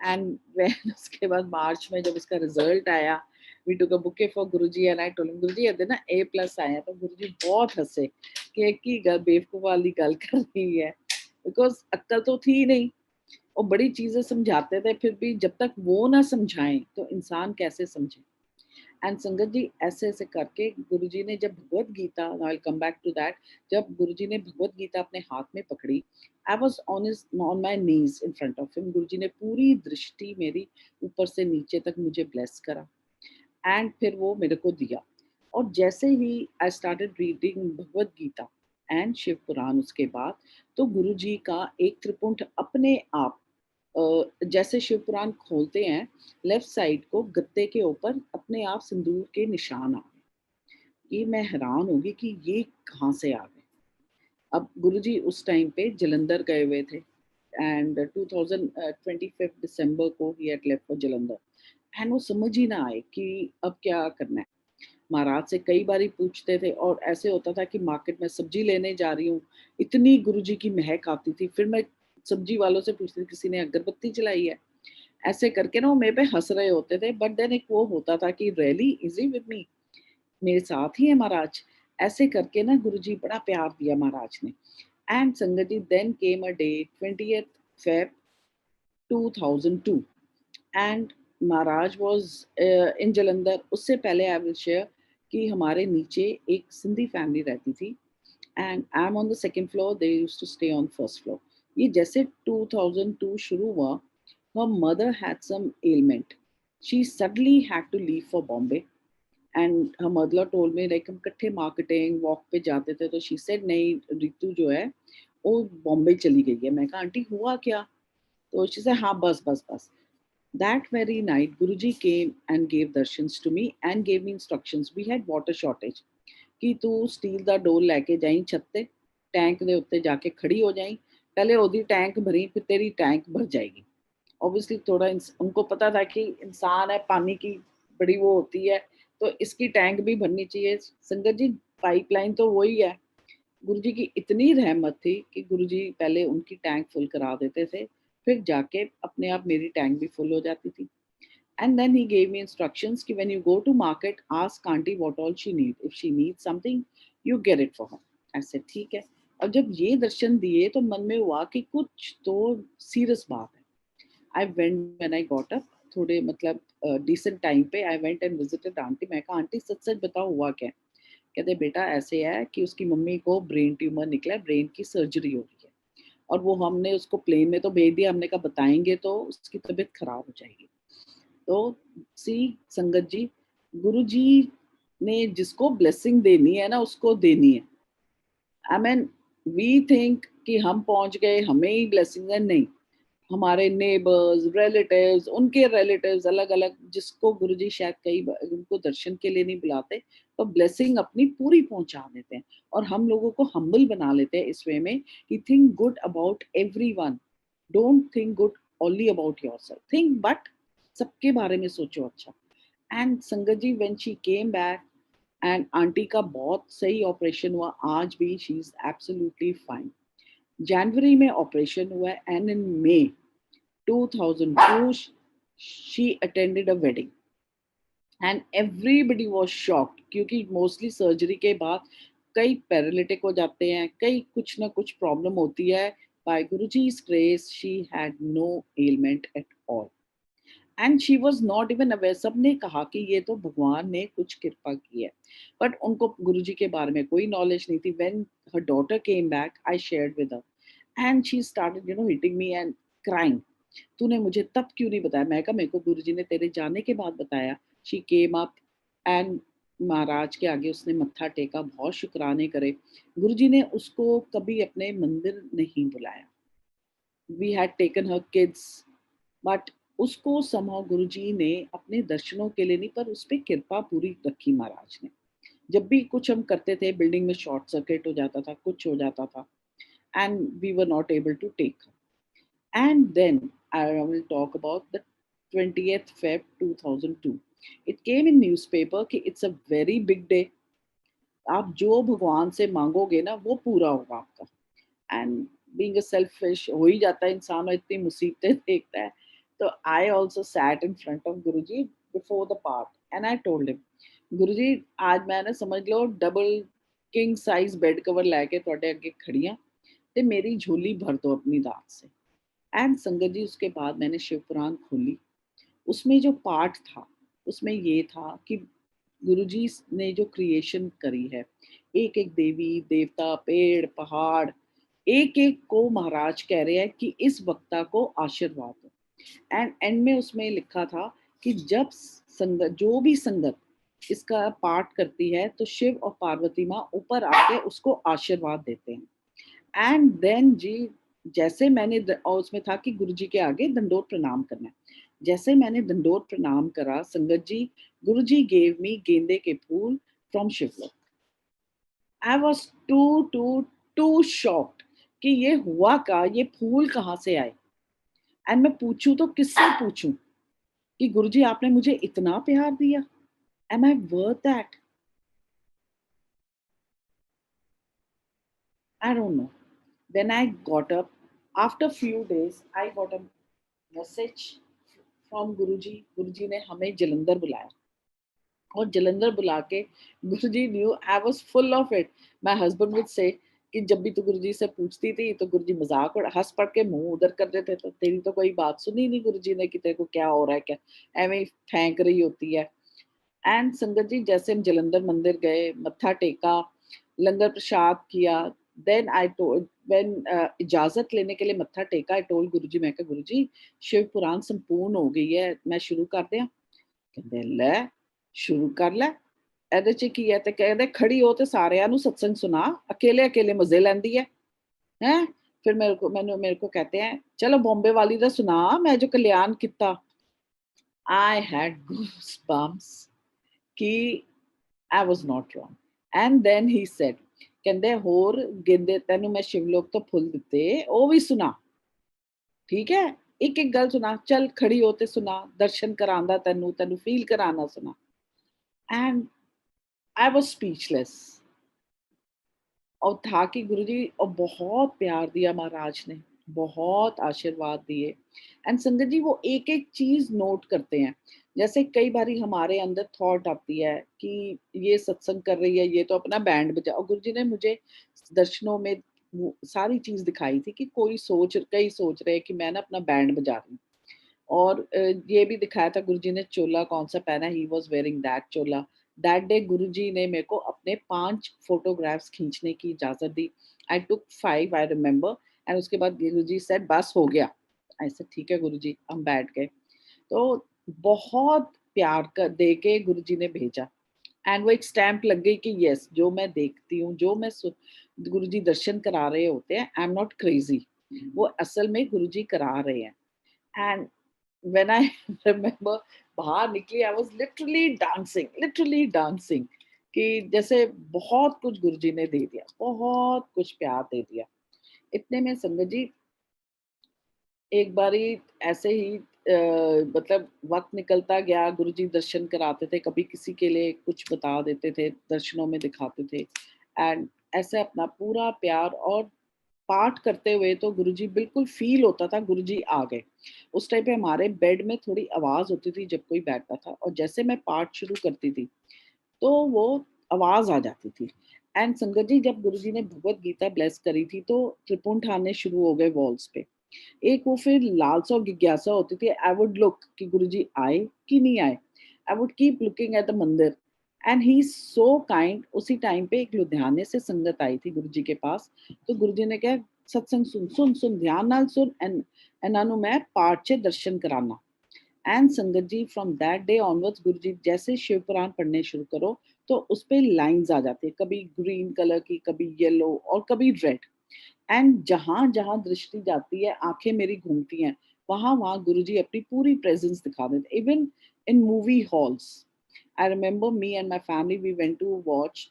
And when उसके बाद मार्च में जब इसका रिजल्ट आया, we took a bouquet for Guruji and I told him Guruji ये ना ए प्लस आया। तो गुरुजी बहुत हंसे कि एक ही गल बेवकूफ वाली गल कर रही है, बिकॉज अक्ल तो थी नहीं। और बड़ी चीजें समझाते थे, फिर भी जब तक वो ना समझाएं तो इंसान कैसे समझे। एंड संगत जी ऐसे ऐसे करके गुरुजी ने जब Bhagavad Gita, I will come back to that, जब गुरुजी ने भगवत गीता अपने हाथ में पकड़ी, I was on my knees in front of him. Guruji ने पूरी दृष्टि मेरी ऊपर से नीचे तक मुझे ब्लेस करा। एंड फिर वो मेरे को दिया। और जैसे ही I started reading Bhagavad Gita and Shiv Puran, उसके बाद तो गुरुजी का एक त्रिपुंड अपने आप, जैसे शिव पुराण खोलते हैं, लेफ्ट साइड को गत्ते के ऊपर अपने आप सिंदूर के निशान आ गए। ये मैं हैरान होगी कि ये कहाँ से आ गए। अब गुरुजी उस टाइम पे जलंधर गए हुए थे। एंड 2025 दिसंबर को he had left for Jalandhar. And वो समझ ही ना आए कि अब क्या करना है। महाराज से कई बारी पूछते थे और ऐसे होता था कि मार्केट में सब्जी लेने जा रही हूँ, इतनी गुरुजी की महक आती थी, फिर मैं सब्जी वालों से पूछती थी किसी ने अगरबत्ती जलाई है? ऐसे करके ना वो मेरे पे हँस रहे होते थे, बट देन एक वो होता था कि really is he with me? मेरे साथ ही है महाराज। ऐसे करके ना गुरुजी बड़ा प्यार दिया महाराज ने। एंड संगत ji, then came a day 20th Feb 2002 and Maharaj was in Jalandhar. उससे पहले आई विल शेयर कि हमारे नीचे एक सिंधी फैमिली रहती थी and I am on the second floor, they used to stay on first floor. ये जैसे 2002 शुरू हुआ, her mother had some ailment. She suddenly had to leave for Bombay and her mother told me like हम इकट्ठे marketing walk पे जाते थे तो शी सेड नहीं रितु जो है वो बॉम्बे चली गई है। मैं कहा आंटी हुआ क्या? तो शी से हाँ बस बस बस। That very night, Guruji came and gave darshans to me and gave me instructions. We had water shortage. कि तू स्टील ਦਾ ਡੋਲ ਲੈ ਕੇ ਜਾਈਂ ਛੱਤ ਤੇ, ਟੈਂਕ ਦੇ ਉੱਤੇ ਜਾ ਕੇ खड़ी हो जाई, पहले ओदी टैंक भरी फिर तेरी टैंक भर जाएगी। ऑब्वियसली थोड़ा उनको पता था कि इंसान है, पानी की बड़ी वो होती है, तो इसकी टैंक भी भरनी चाहिए। संगत जी, पाइपलाइन तो वही है। गुरुजी की इतनी रहमत थी कि गुरुजी पहले उनकी टैंक फुल करा देते थे, फिर जाके अपने आप मेरी टैंक भी फुल हो जाती थी। And then he gave me instructions कि when you go to market ask aunty what all she need, if she need something you get it for her. ऐसे ठीक है। और जब ये दर्शन दिए तो मन में हुआ कि कुछ तो सीरियस बात है। I went when I got up, थोड़े मतलब डिसेंट टाइम पे आई वेंट एंड विजिटेड आंटी। मैं कहा आंटी सच सच बताओ हुआ क्या है? कहते बेटा ऐसे है कि उसकी मम्मी को ब्रेन ट्यूमर निकला है, ब्रेन की सर्जरी हो रही है और वो हमने उसको प्लेन में तो भेज दिया। हमने कहा बताएंगे तो उसकी तबीयत खराब हो जाएगी। तो सी संगत जी, गुरु जी ने जिसको ब्लेसिंग देनी है ना उसको देनी है। आई मीन वी थिंक कि हम पहुंच गए, हमें ही ब्लेसिंग है, नहीं। हमारे नेबर्स, रिलेटिव्स, उनके रिलेटिव्स अलग अलग, जिसको गुरुजी शायद कई बार उनको दर्शन के लिए नहीं बुलाते, तो ब्लेसिंग अपनी पूरी पहुंचा देते हैं। और हम लोगों को हम्बल बना लेते हैं इस वे में कि think good about everyone, don't think good only about yourself, think but सबके बारे में सोचो अच्छा। एंड संगत ji when she came back and aunty का बहुत सही ऑपरेशन हुआ, आज भी शी इज एब्सोल्युटली फाइन। जनवरी में ऑपरेशन हुआ and in May 2002 she attended a wedding and everybody was shocked क्योंकि मोस्टली सर्जरी के बाद कई पैरालिटिक हो जाते हैं, कई कुछ ना कुछ प्रॉब्लम होती है। By Guruji's grace she had no ailment at all and she was not even aware। सबने कहा कि ये तो भगवान ने कुछ कृपा की है, बट उनको गुरुजी के बारे में कोई नॉलेज नहीं थी। when her daughter came back I shared with her and she started hitting me and crying, तूने मुझे तब क्यों नहीं बताया? मैं कहा मेरे को गुरुजी ने तेरे जाने के बाद बताया। शी केम अप एंड महाराज के आगे उसने मत्था टेका, बहुत शुक्राने करे। गुरुजी ने उसको कभी अपने मंदिर नहीं बुलाया। We had taken her kids but उसको समहाउ गुरुजी ने अपने दर्शनों के लिए नहीं, पर उस पर कृपा पूरी रखी महाराज ने। जब भी कुछ हम करते थे, बिल्डिंग में शॉर्ट सर्किट हो जाता था, कुछ हो जाता था and we were not able to take. And then I will talk about the 20th Feb 2002. It came in newspaper कि it's a very big day. आप जो भगवान से मांगोगे ना वो पूरा होगा आपका। एंड बीइंग अ सेल्फिश हो ही जाता है इंसान और इतनी मुसीबतें देखता है। तो I also sat in front of Guruji before the part and I told him Guruji आज मैं ना समझ लो double king size bed cover लैके ਤੁਹਾਡੇ ਅੱਗੇ खड़ी हाँ ते मेरी झोली भर दो अपनी दात से। एंड संगत जी उसके बाद मैंने शिव पुराण खोली। उसमें जो पार्ट था उसमें ये था कि गुरुजी ने जो क्रिएशन करी है, एक एक देवी देवता पेड़ पहाड़, एक एक को महाराज कह रहे हैं कि इस वक्ता को आशीर्वाद दो। एंड एंड में उसमें लिखा था कि जब संगत जो भी संगत इसका पाठ करती है तो शिव और पार्वती माँ ऊपर आके उसको आशीर्वाद देते हैं। एंड देन जी जैसे मैंने और उसमें था कि गुरुजी के आगे दंडोत प्रणाम करना है। जैसे मैंने दंडोत प्रणाम करा संगत जी, गुरुजी गेव मी गेंदे के फूल from Shivlok. I was too too too shocked कि ये हुआ का, ये फूल कहाँ से आए। एंड मैं पूछूं तो किससे पूछूं कि गुरुजी आपने मुझे इतना प्यार दिया, am I worth that? I don't know. When I got up, after few days, I got a message from Guruji. Guruji ने हमें जलंधर बुलाया और जलंधर बुला के Guruji knew I was full of it. My husband would say कि जब भी तू गुरुजी से पूछती थी तो गुरुजी मजाक और हंस पड़ के मुंह उधर कर देते थे, तेरी तो कोई बात सुनी नहीं गुरुजी ने कि तेरे को क्या हो रहा है, क्या एवं ही फेंक रही होती है. एंड संगत जी जैसे हम जलंधर मंदिर गए, मत्था टेका, लंगर प्रसाद किया, देन आई टोल्ड व्हेन इजाजत लेने के लिए मत्था टेका, आई टोल्ड गुरुजी, मैं कहा गुरुजी शिव पुराण संपूर्ण हो गई है, मैं शुरू कर दिया. कहते ले शुरू कर ले, ਇਹਦੇ ਚ ਕੀ ਹੈ ਤੇ ਕਹਿੰਦੇ ਖੜੀ ਹੋ ਤੇ ਸਾਰਿਆਂ ਨੂੰ सत्संग सुना, अकेले अकेले मजे लेंदी है. हैं फिर मेरे को कहते हैं चलो बॉम्बे वाली दा सुना, मैं जो कल्याण किता. आई हैड गूस बम्स कि I was not wrong. And then he said कहंदे होर गेंदे तेनू मैं शिवलोक तो फुल दिते ओ भी सुना, ठीक है, एक एक गल सुना, चल खड़ी हो ते सुना, दर्शन करांदा तेनू, तेनू फील कराना सुना. And I was speechless. और था कि गुरुजी और बहुत प्यार दिया महाराज ने, बहुत आशीर्वाद दिए. एंड संगत जी वो एक एक चीज नोट करते हैं. जैसे कई बारी हमारे अंदर थॉट आती है कि ये सत्संग कर रही है, ये तो अपना बैंड बजा, और गुरुजी ने मुझे दर्शनों में वो सारी चीज दिखाई थी कि कई सोच रहे हैं कि मैं ना अपना बैंड बजा रही हूँ. और ये भी दिखाया था गुरुजी ने चोला कौन सा पहना, he was wearing that chola. That day Guruji ने मेरे को अपने 5 फोटोग्राफ्स खींचने की इजाजत दी. आई टुक 5 आई रिमेम्बर. एंड उसके बाद गुरुजी सेड बस हो गया. ऐसे ठीक है गुरुजी, हम बैठ गए. तो बहुत प्यार कर दे के गुरुजी ने भेजा. एंड वो एक स्टैंप लग गई कि यस जो मैं देखती हूँ, जो मैं गुरुजी दर्शन करा रहे होते हैं, आई एम नॉट क्रेजी, वो असल में गुरुजी करा रहे हैं. एंड when I remember बाहर निकली, I was literally dancing कि जैसे बहुत कुछ गुरुजी ने दे दिया, बहुत कुछ प्यार दे दिया. इतने में संगत जी एक बारी ऐसे ही मतलब वक्त निकलता गया, गुरुजी दर्शन कराते थे, कभी किसी के लिए कुछ बता देते थे, दर्शनों में दिखाते थे. एंड ऐसे अपना पूरा प्यार, और पाठ करते हुए तो गुरुजी बिल्कुल फ़ील होता था गुरुजी आ गए. उस टाइम पे हमारे बेड में थोड़ी आवाज़ होती थी जब कोई बैठता था, और जैसे मैं पाठ शुरू करती थी, तो वो आवाज़ आ जाती थी. एंड संगत जी जब गुरुजी ने भगवत गीता ब्लेस करी थी, तो त्रिपुंड आने शुरू हो गए वॉल्स पे. एक वो फिर लालसा और जिज्ञासा होती थी, आई वुड लुक कि गुरुजी आए कि नहीं आए. I would keep looking at the mandir. And he is so kind. उसी टाइम पे एक लुधियाने से संगत आई थी गुरुजी के पास. तो गुरुजी ने कहा सत्संग सुन सुन सुन, ध्यान नाल सुन, एंड ਇਹਨਾਂ ਨੂੰ मैं पाठ से दर्शन कराना. एंड संगत जी फ्रॉम दैट डे ऑनवर्ड्स गुरुजी जैसे शिव पुराण पढ़ने शुरू करो तो उस पे लाइंस आ जाती है, कभी ग्रीन कलर की, कभी येलो और कभी रेड. एंड जहाँ जहाँ दृष्टि जाती है, आंखें मेरी घूमती हैं, वहां वहां गुरुजी अपनी पूरी प्रेजेंस दिखा देते. Even in movie halls, I remember me and my family we went to watch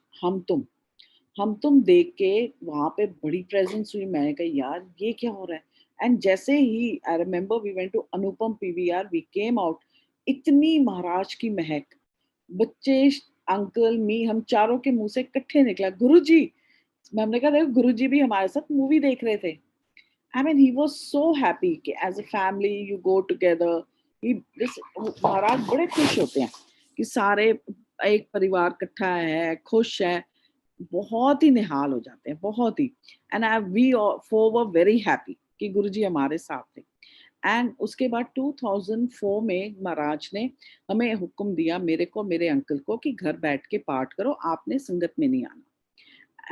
Hum Tum देख के वहां पे बड़ी प्रेजेंस हुई. मैंने कहा यार ये क्या हो रहा है. एंड जैसे ही I remember we went to Anupam PVR, we came out, इतनी महाराज की महक, बच्चे, अंकल, मी, हम चारों के मुंह से इकट्ठे निकला गुरुजी. हमने कहा देखो गुरुजी भी हमारे साथ मूवी देख रहे थे. I mean he was so happy कि as a family you go together. He Maharaj बड़े खुश होते हैं कि सारे एक परिवार इकट्ठा है, खुश है, बहुत ही निहाल हो जाते हैं, बहुत ही. And I we for were very happy कि गुरुजी हमारे साथ थे. एंड उसके बाद 2004 में महाराज ने हमें हुक्म दिया, मेरे को, मेरे अंकल को, कि घर बैठ के पाठ करो, आपने संगत में नहीं आना.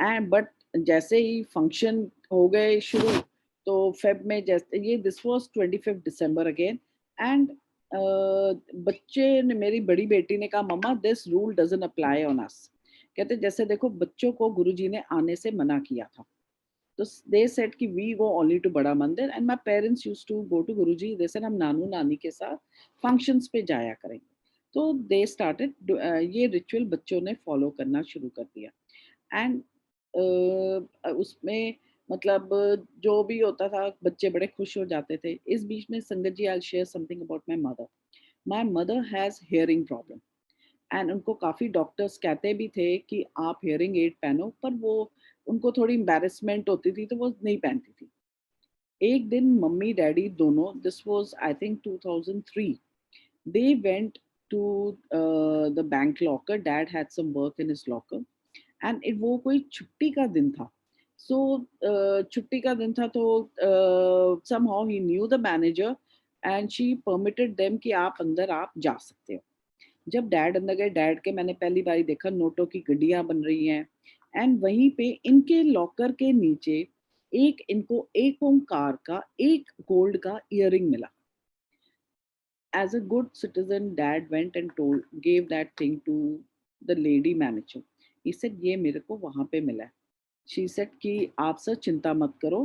एंड बट जैसे ही फंक्शन हो गए शुरू, तो फेब में जैसे ये this was 25 December again. And बच्चे ने, मेरी बड़ी बेटी ने कहा mama this rule doesn't apply on us. कहते जैसे देखो बच्चों को गुरुजी ने आने से मना किया था, तो दे सेड कि we go only to Bada Mandir. And my parents used to go to Guruji. They said हम नानू नानी के साथ फंक्शंस पे जाया करेंगे. तो दे स्टार्टेड ये रिचुअल बच्चों ने फॉलो करना शुरू कर दिया. एंड उसमें मतलब जो भी होता था बच्चे बड़े खुश हो जाते थे. इस बीच में sangat ji I share something about my mother has hearing problem. And उनको काफ़ी डॉक्टर्स कहते भी थे कि आप हियरिंग एड पहनो, पर वो उनको थोड़ी एम्बैरेसमेंट होती थी तो वो नहीं पहनती थी। एक दिन मम्मी डैडी दोनों, this was I think 2003, they went to the bank locker. Dad had some work in his locker and it वो कोई छुट्टी का दिन था। So छुट्टी का दिन था तो somehow he knew the manager and she permitted them कि आप जा सकते हो। जब डैड अंदर गए, डैड के मैंने पहली बार देखा नोटों की गड्डियां बन रही हैं एंड वहीं पे इनके लॉकर के नीचे एक इनको एक ओंकार का एक गोल्ड का इयररिंग मिला। As a good citizen, dad went and told, gave that thing to the lady manager. He said, ये मेरे को वहाँ पे मिला है। She said कि आप सर चिंता मत करो,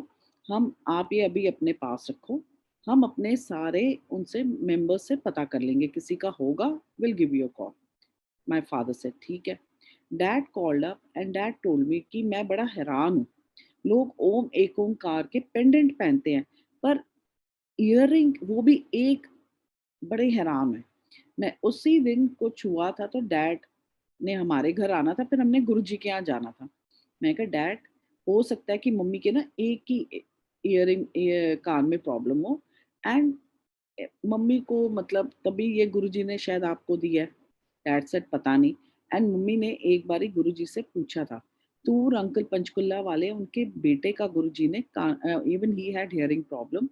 हम आप ये अभी अपने पास रखो, हम अपने सारे उनसे मेंबर्स से पता कर लेंगे, किसी का होगा, we'll give you a call. My father said, ठीक है। Dad called up and dad told me कि मैं बड़ा हैरान हूँ, लोग ओम एक ओंकार के पेंडेंट पहनते हैं, पर इयररिंग वो भी एक, बड़े हैरान है। मैं उसी दिन कुछ हुआ था तो डैड ने हमारे घर आना था, फिर हमने गुरुजी के यहाँ जाना था। मैं कहा डैड, हो सकता है कि मम्मी के ना एक ही इयरिंग कान में प्रॉब्लम हो एंड मम्मी को मतलब तभी ये गुरुजी ने शायद आपको दिया है। डैड सेड पता नहीं। एंड मम्मी ने एक बारी गुरुजी से पूछा था, दूर अंकल पंचकुला वाले उनके बेटे का गुरुजी ने even he had hearing problem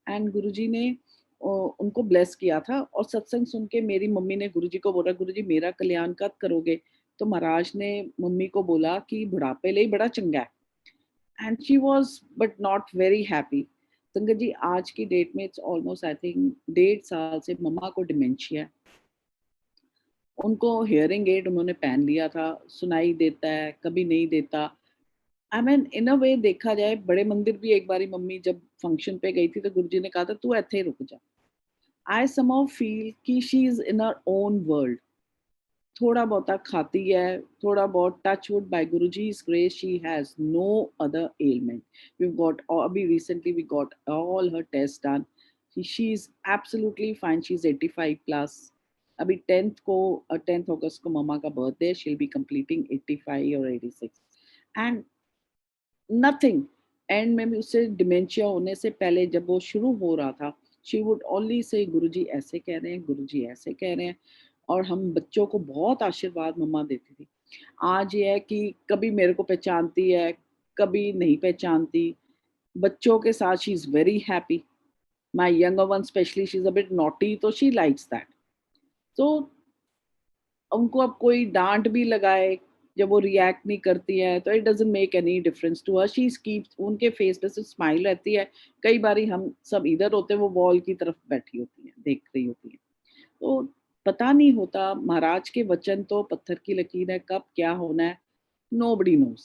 and Guruji ने उनको ब्लेस किया था और सत्संग सुन के मेरी मम्मी ने गुरुजी को बोला, गुरुजी मेरा कल्याण कब करोगे? तो महाराज ने मम्मी को बोला कि बुढ़ापे लिए बड़ा चंगा है and she was but not very happy. संगत जी आज की डेट में इट्स ऑलमोस्ट आई थिंक 1.5 साल से मम्मा को डिमेंशिया है। उनको हियरिंग एड उन्होंने पहन लिया था, सुनाई देता है, कभी नहीं देता। आई मीन इन अ वे देखा जाए बड़े मंदिर भी एक बारी मम्मी जब फंक्शन पे गई थी तो गुरुजी ने कहा था तू ऐसे ही रुक जा। आई somehow feel कि she is in her own world। थोड़ा बहुता खाती है, थोड़ा बहुत touch would buy Guruji's grace she has no other ailment। we've got अभी recently we got all her tests done। she is absolutely fine। she's 85 plus। अभी 10th को 10th अगस्त को मम्मा का birthday, she'll be completing 85 or 86 and nothing. And में भी उससे dementia होने से पहले जब वो शुरू हो रहा था, शी वुड ओनली से गुरुजी ऐसे कह रहे हैं, गुरुजी ऐसे कह रहे हैं। और हम बच्चों को बहुत आशीर्वाद मम्मा देती थी। आज ये है कि कभी मेरे को पहचानती है, कभी नहीं पहचानती। बच्चों के साथ she is very happy. My younger one specially she is a bit naughty तो शी लाइक्स दैट। तो उनको अब कोई डांट भी लगाए, जब वो रिएक्ट नहीं करती है तो it doesn't make any difference to her. She keeps, उनके फेस पे सिर्फ स्माइल रहती है। कई बारी हम सब इधर होते हैं, वो वॉल की तरफ बैठी होती है, देख रही होती है। तो पता नहीं होता, महाराज के वचन तो पत्थर की लकीर है, कब क्या होना है नोबडी नोज।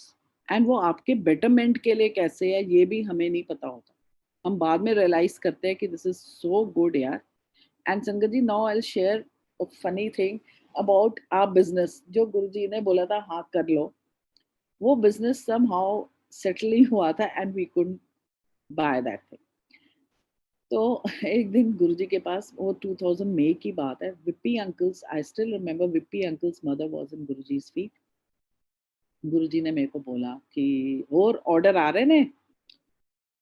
एंड वो आपके बेटरमेंट के लिए कैसे है ये भी हमें नहीं पता होता। हम बाद में रियलाइज करते हैं कि दिस इज सो गुड यार। एंड संगत ji now I will share a funny thing about our business. जो गुरुजी ने बोला था हाँ कर लो, वो बिजनेस समहाउ सेटल नहीं हुआ था and we couldn't buy that thing. तो एक दिन गुरुजी के पास, वो 2000 मई की बात है, Vippy uncle's, I still remember Vippy uncle's mother was in Guruji's feet. Guruji ने मेरे को बोला कि और ऑर्डर आ रहे ने।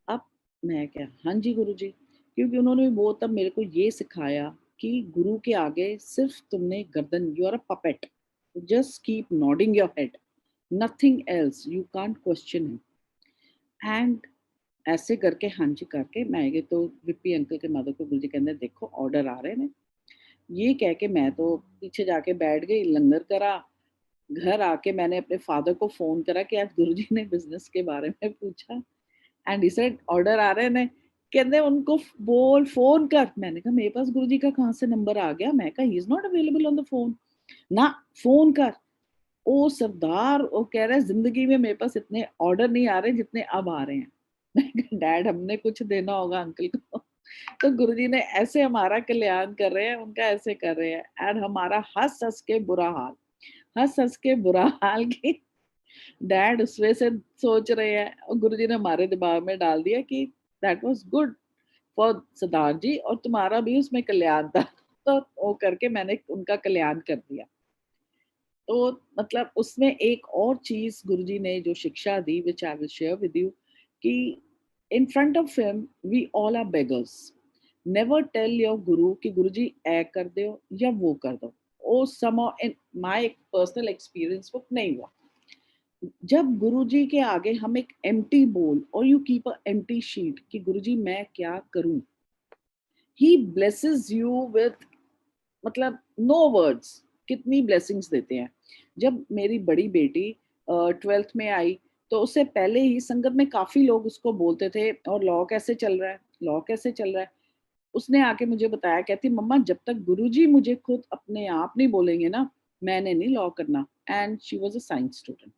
अब मैं क्या, हाँ जी गुरुजी। क्योंकि उन्होंने वो तब मेरे को ये सिखाया कि गुरु के आगे सिर्फ तुमने गर्दन, you are a puppet, just keep nodding your head, nothing else, you can't question him. And ऐसे करके हाँ जी करके मैं गई तो विप्पी अंकल के मदर को गुरुजी कहते देखो ऑर्डर आ रहे हैं। ये कह के मैं तो पीछे जाके बैठ गई, लंगर करा। घर आके मैंने अपने फादर को फोन करा कि आज गुरुजी ने बिजनेस के बारे में पूछा एंड ही सेड ऑर्डर आ रहे ने। कहते उनको बोल फोन कर। मैंने कहा मेरे पास गुरुजी का कहाँ से नंबर आ गया? मैं कहा he is not available on the phone. ना, फोन कर। ओ सरदार, वो कह रहा है जिंदगी में मेरे पास इतने ऑर्डर नहीं आ रहे जितने अब आ रहे हैं। मैं कहा डैड हमने कुछ देना होगा अंकल को। तो गुरुजी ने ऐसे हमारा कल्याण कर रहे हैं, उनका ऐसे कर रहे हैं एंड हमारा हंस हंस के बुरा हाल, हंस हंस के बुरा हाल की डैड उस वे से सोच रहे हैं और गुरुजी ने हमारे दिमाग में डाल दिया कि that was good for Siddharth ji और तुम्हारा भी उसमें कल्याण था। तो वो करके मैंने उनका कल्याण कर दिया। तो मतलब उसमें एक और चीज़ गुरुजी ने जो शिक्षा दी which I will share with you कि in front of him we all are beggars. Never tell your guru कि गुरुजी ऐ कर दो या वो कर दो। ओ सम इन माय पर्सनल एक्सपीरियंस वो नहीं हुआ। जब गुरुजी के आगे हम एक एम्प्टी बोल और you keep a empty sheet कि गुरुजी मैं क्या करूं, ही ब्लेसेस यू विद मतलब नो वर्ड्स, कितनी ब्लेसिंग्स देते हैं। जब मेरी बड़ी बेटी 12th में आई, तो उससे पहले ही संगत में काफ़ी लोग उसको बोलते थे और लॉ कैसे चल रहा है, लॉ कैसे चल रहा है। उसने आके मुझे बताया, कहती मम्मा जब तक गुरुजी मुझे खुद अपने आप नहीं बोलेंगे ना, मैंने नहीं लॉ करना। And she was a science student.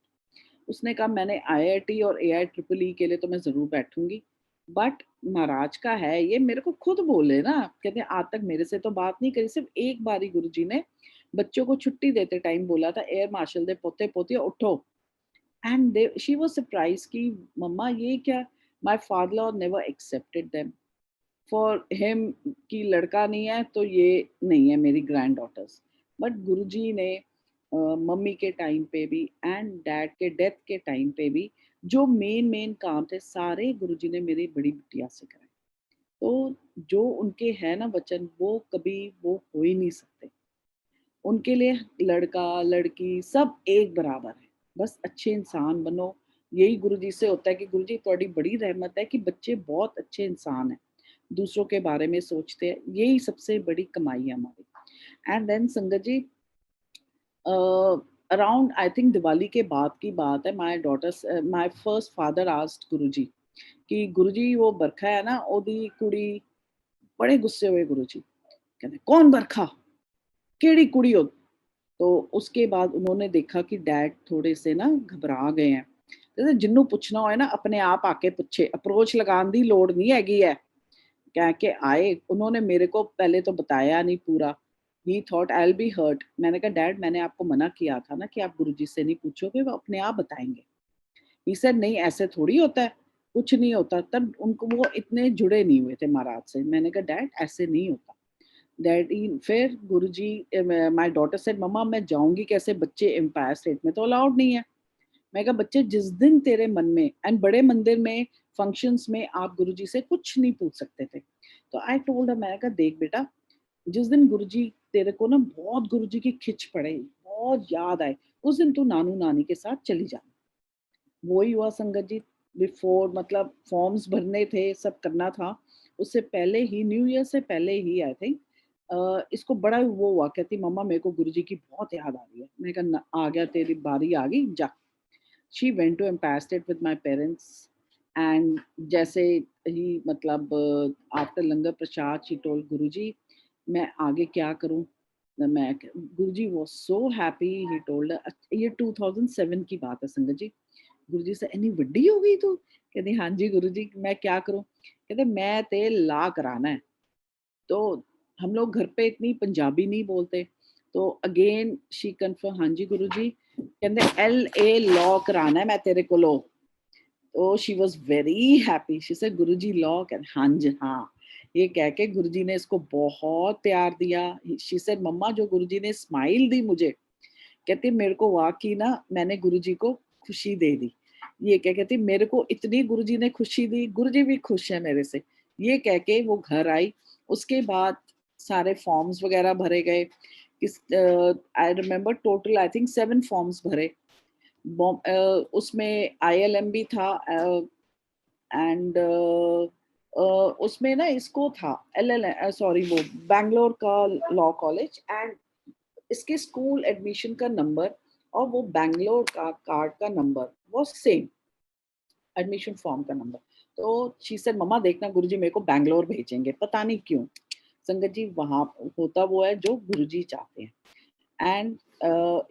उसने कहा मैंने आईआईटी और एआईट्रिपल के लिए तो मैं ज़रूर बैठूँगी, बट महाराज का है ये, मेरे को खुद बोले ना। कहते हैं आज तक मेरे से तो बात नहीं करी, सिर्फ़ एक बारी गुरुजी ने बच्चों को छुट्टी देते टाइम बोला था, एयर मार्शल दे पोते-पोतियों उठो। And they she was surprised कि मम्मा ये क्या? My father never accepted them. For him कि लड़का नहीं है तो ये नहीं है मेरी ग्रैंड डॉटर्स। बट गुरुजी ने मम्मी के टाइम पे भी एंड डैड के डेथ के टाइम पे भी जो मेन मेन काम थे सारे गुरुजी ने मेरी बड़ी बिटिया से कराए। तो जो उनके है ना वचन, वो कभी वो हो ही नहीं सकते। उनके लिए लड़का लड़की सब एक बराबर है। बस अच्छे इंसान बनो। यही गुरुजी से होता है कि गुरुजी थोड़ी बड़ी रहमत है कि बच्चे बहुत अच्छे इंसान हैं, दूसरों के बारे में सोचते हैं, यही सबसे बड़ी कमाई है हमारी। And then sangat ji, around I think Diwali के बाद की बात है, my daughter's my first father asked Guruji कि गुरुजी वो बरखा है ना ओदी कुड़ी। बड़े गुस्से हुए गुरुजी, कहते कौन बरखा, केड़ी कुड़ी हो। तो उसके बाद उन्होंने देखा कि डैड थोड़े से ना घबरा गए हैं। कहते जिन्नू पुछना होए ना अपने आप आके पूछे, अप्रोच लगाने की लोड़ नहीं हैगी है। कह के आए, उन्होंने मेरे को पहले तो बताया नहीं पूरा। He thought I will be hurt. मैंने कहा डैड मैंने आपको मना किया था ना कि आप गुरुजी से नहीं पूछोगे, वो अपने आप बताएंगे। ही सेड नहीं ऐसे थोड़ी होता है, कुछ नहीं होता। तब उनको वो इतने जुड़े नहीं हुए थे महाराज से। मैंने कहा डैड ऐसे नहीं होता। डैडी फिर गुरुजी, माय डॉटर सेड मम्मा मैं जाऊंगी कैसे, बच्चे एम्पायर स्टेट में तो अलाउड नहीं है। मैं कहा बच्चे जिस दिन तेरे मन में, एंड बड़े मंदिर में फंक्शंस में आप गुरुजी से कुछ नहीं पूछ सकते थे। तो आई टोल्ड हर, मैंने कहा देख बेटा, जिस दिन गुरुजी तेरे को ना बहुत गुरुजी की खिंच पड़े, बहुत याद आए, उस दिन तू नानू नानी के साथ चली जा। वही हुआ संगत जी। बिफोर मतलब फॉर्म्स भरने थे, सब करना था, उससे पहले ही न्यू ईयर से पहले ही आई थिंक इसको बड़ा वो हुआ, कहती मम्मा मेरे को गुरुजी की बहुत याद आ रही है। मैंने कहा आ गया, तेरी बारी आ गई जा। She went to Empire State with my parents. And जैसे ही मतलब after langar prasad she told Guruji मैं आगे क्या करूं। मैं Guruji was so happy. He told, ये 2007 की बात है संगत जी। गुरुजी से इतनी बड़ी हो गई तू, कहती हाँ जी गुरुजी मैं क्या करूं। कहते मैं ते ला कराना है। तो हम लोग घर पे इतनी पंजाबी नहीं बोलते। तो अगेन शी कन्फर्म, हाँ जी गुरुजी, कहते LA लॉ कराना है मैं तेरे को लो। तो she was very happy. She said Guruji law कर, हाँ जी हाँ। ये कह के गुरुजी ने इसको बहुत प्यार दिया। शी सेड मम्मा जो गुरुजी ने स्माइल दी मुझे, कहती मेरे को वाकई ना मैंने गुरुजी को खुशी दे दी। ये क्या कहती मेरे को इतनी गुरुजी ने खुशी दी, गुरुजी भी खुश है मेरे से। ये कह के वो घर आई। उसके बाद सारे फॉर्म्स वगैरह भरे गए। किस I remember total I think 7 forms भरे। उसमें ILM भी था। एंड उसमें ना इसको था LL सॉरी वो बैंगलोर का लॉ कॉलेज। एंड इसके स्कूल एडमिशन का नंबर और वो बैंगलोर का कार्ड का नंबर वो सेम, एडमिशन फॉर्म का नंबर। तो शी सेड मम्मा देखना गुरुजी मेरे को बैंगलोर भेजेंगे, पता नहीं क्यों। संगत जी वहाँ होता वो है जो गुरुजी चाहते हैं। एंड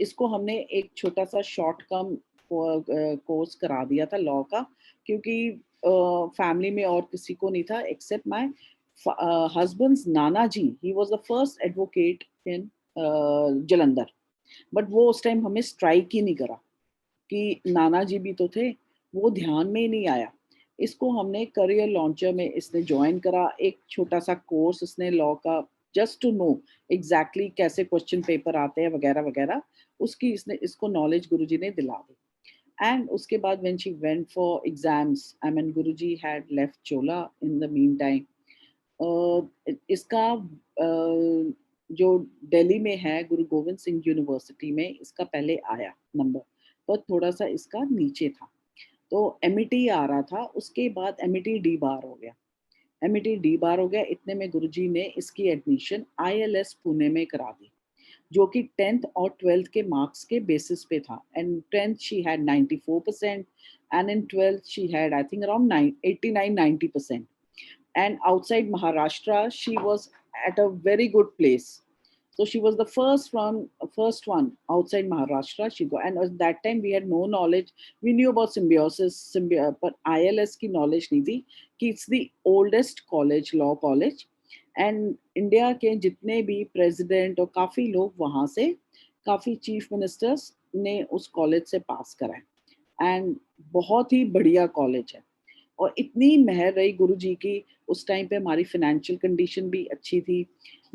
इसको हमने एक छोटा सा शॉर्ट टर्म कोर्स करा दिया था लॉ का, क्योंकि फैमिली में और किसी को नहीं था accept my husband's nana ji. He was the first advocate in Jalandhar. But वो उस टाइम हमें स्ट्राइक ही नहीं करा कि नाना जी भी तो थे, वो ध्यान में ही नहीं आया। इसको हमने करियर लॉन्चर में इसने ज्वाइन करा, एक छोटा सा कोर्स इसने लॉ का, जस्ट टू नो एग्जैक्टली कैसे क्वेश्चन पेपर आते हैं वगैरह वगैरह। उसकी इसने इसको नॉलेज गुरुजी ने दिला दी। एंड उसके बाद when she went for exams, I mean Guruji had left Chola in the mean time. इसका जो दिल्ली में है गुरु गोविंद सिंह यूनिवर्सिटी में इसका पहले आया नंबर, पर थोड़ा सा इसका नीचे था। तो एमईटी आ रहा था, उसके बाद एमईटी डी बार हो गया। एमईटी डी बार हो गया, इतने में गुरुजी ने इसकी एडमिशन आईएलएस पुणे में करा दी, जो कि 10th और 12th के मार्क्स के बेसिस पे था। And 10th she had 94% and in 12th she had I think around 89-90%। and outside Maharashtra, she was at a very good place. So she was the first one outside Maharashtra. She go, and at that time we had no knowledge. We knew about symbiosis, but ILS की knowledge नहीं थी कि it's the oldest college, law college, and India के जितने भी president और काफी लोग वहाँ से, काफी चीफ मिनिस्टर्स ने उस कॉलेज से पास करा है। एंड बहुत ही बढ़िया कॉलेज है, और इतनी मेहर रही गुरुजी की। उस टाइम पे हमारी फाइनेंशियल कंडीशन भी अच्छी थी।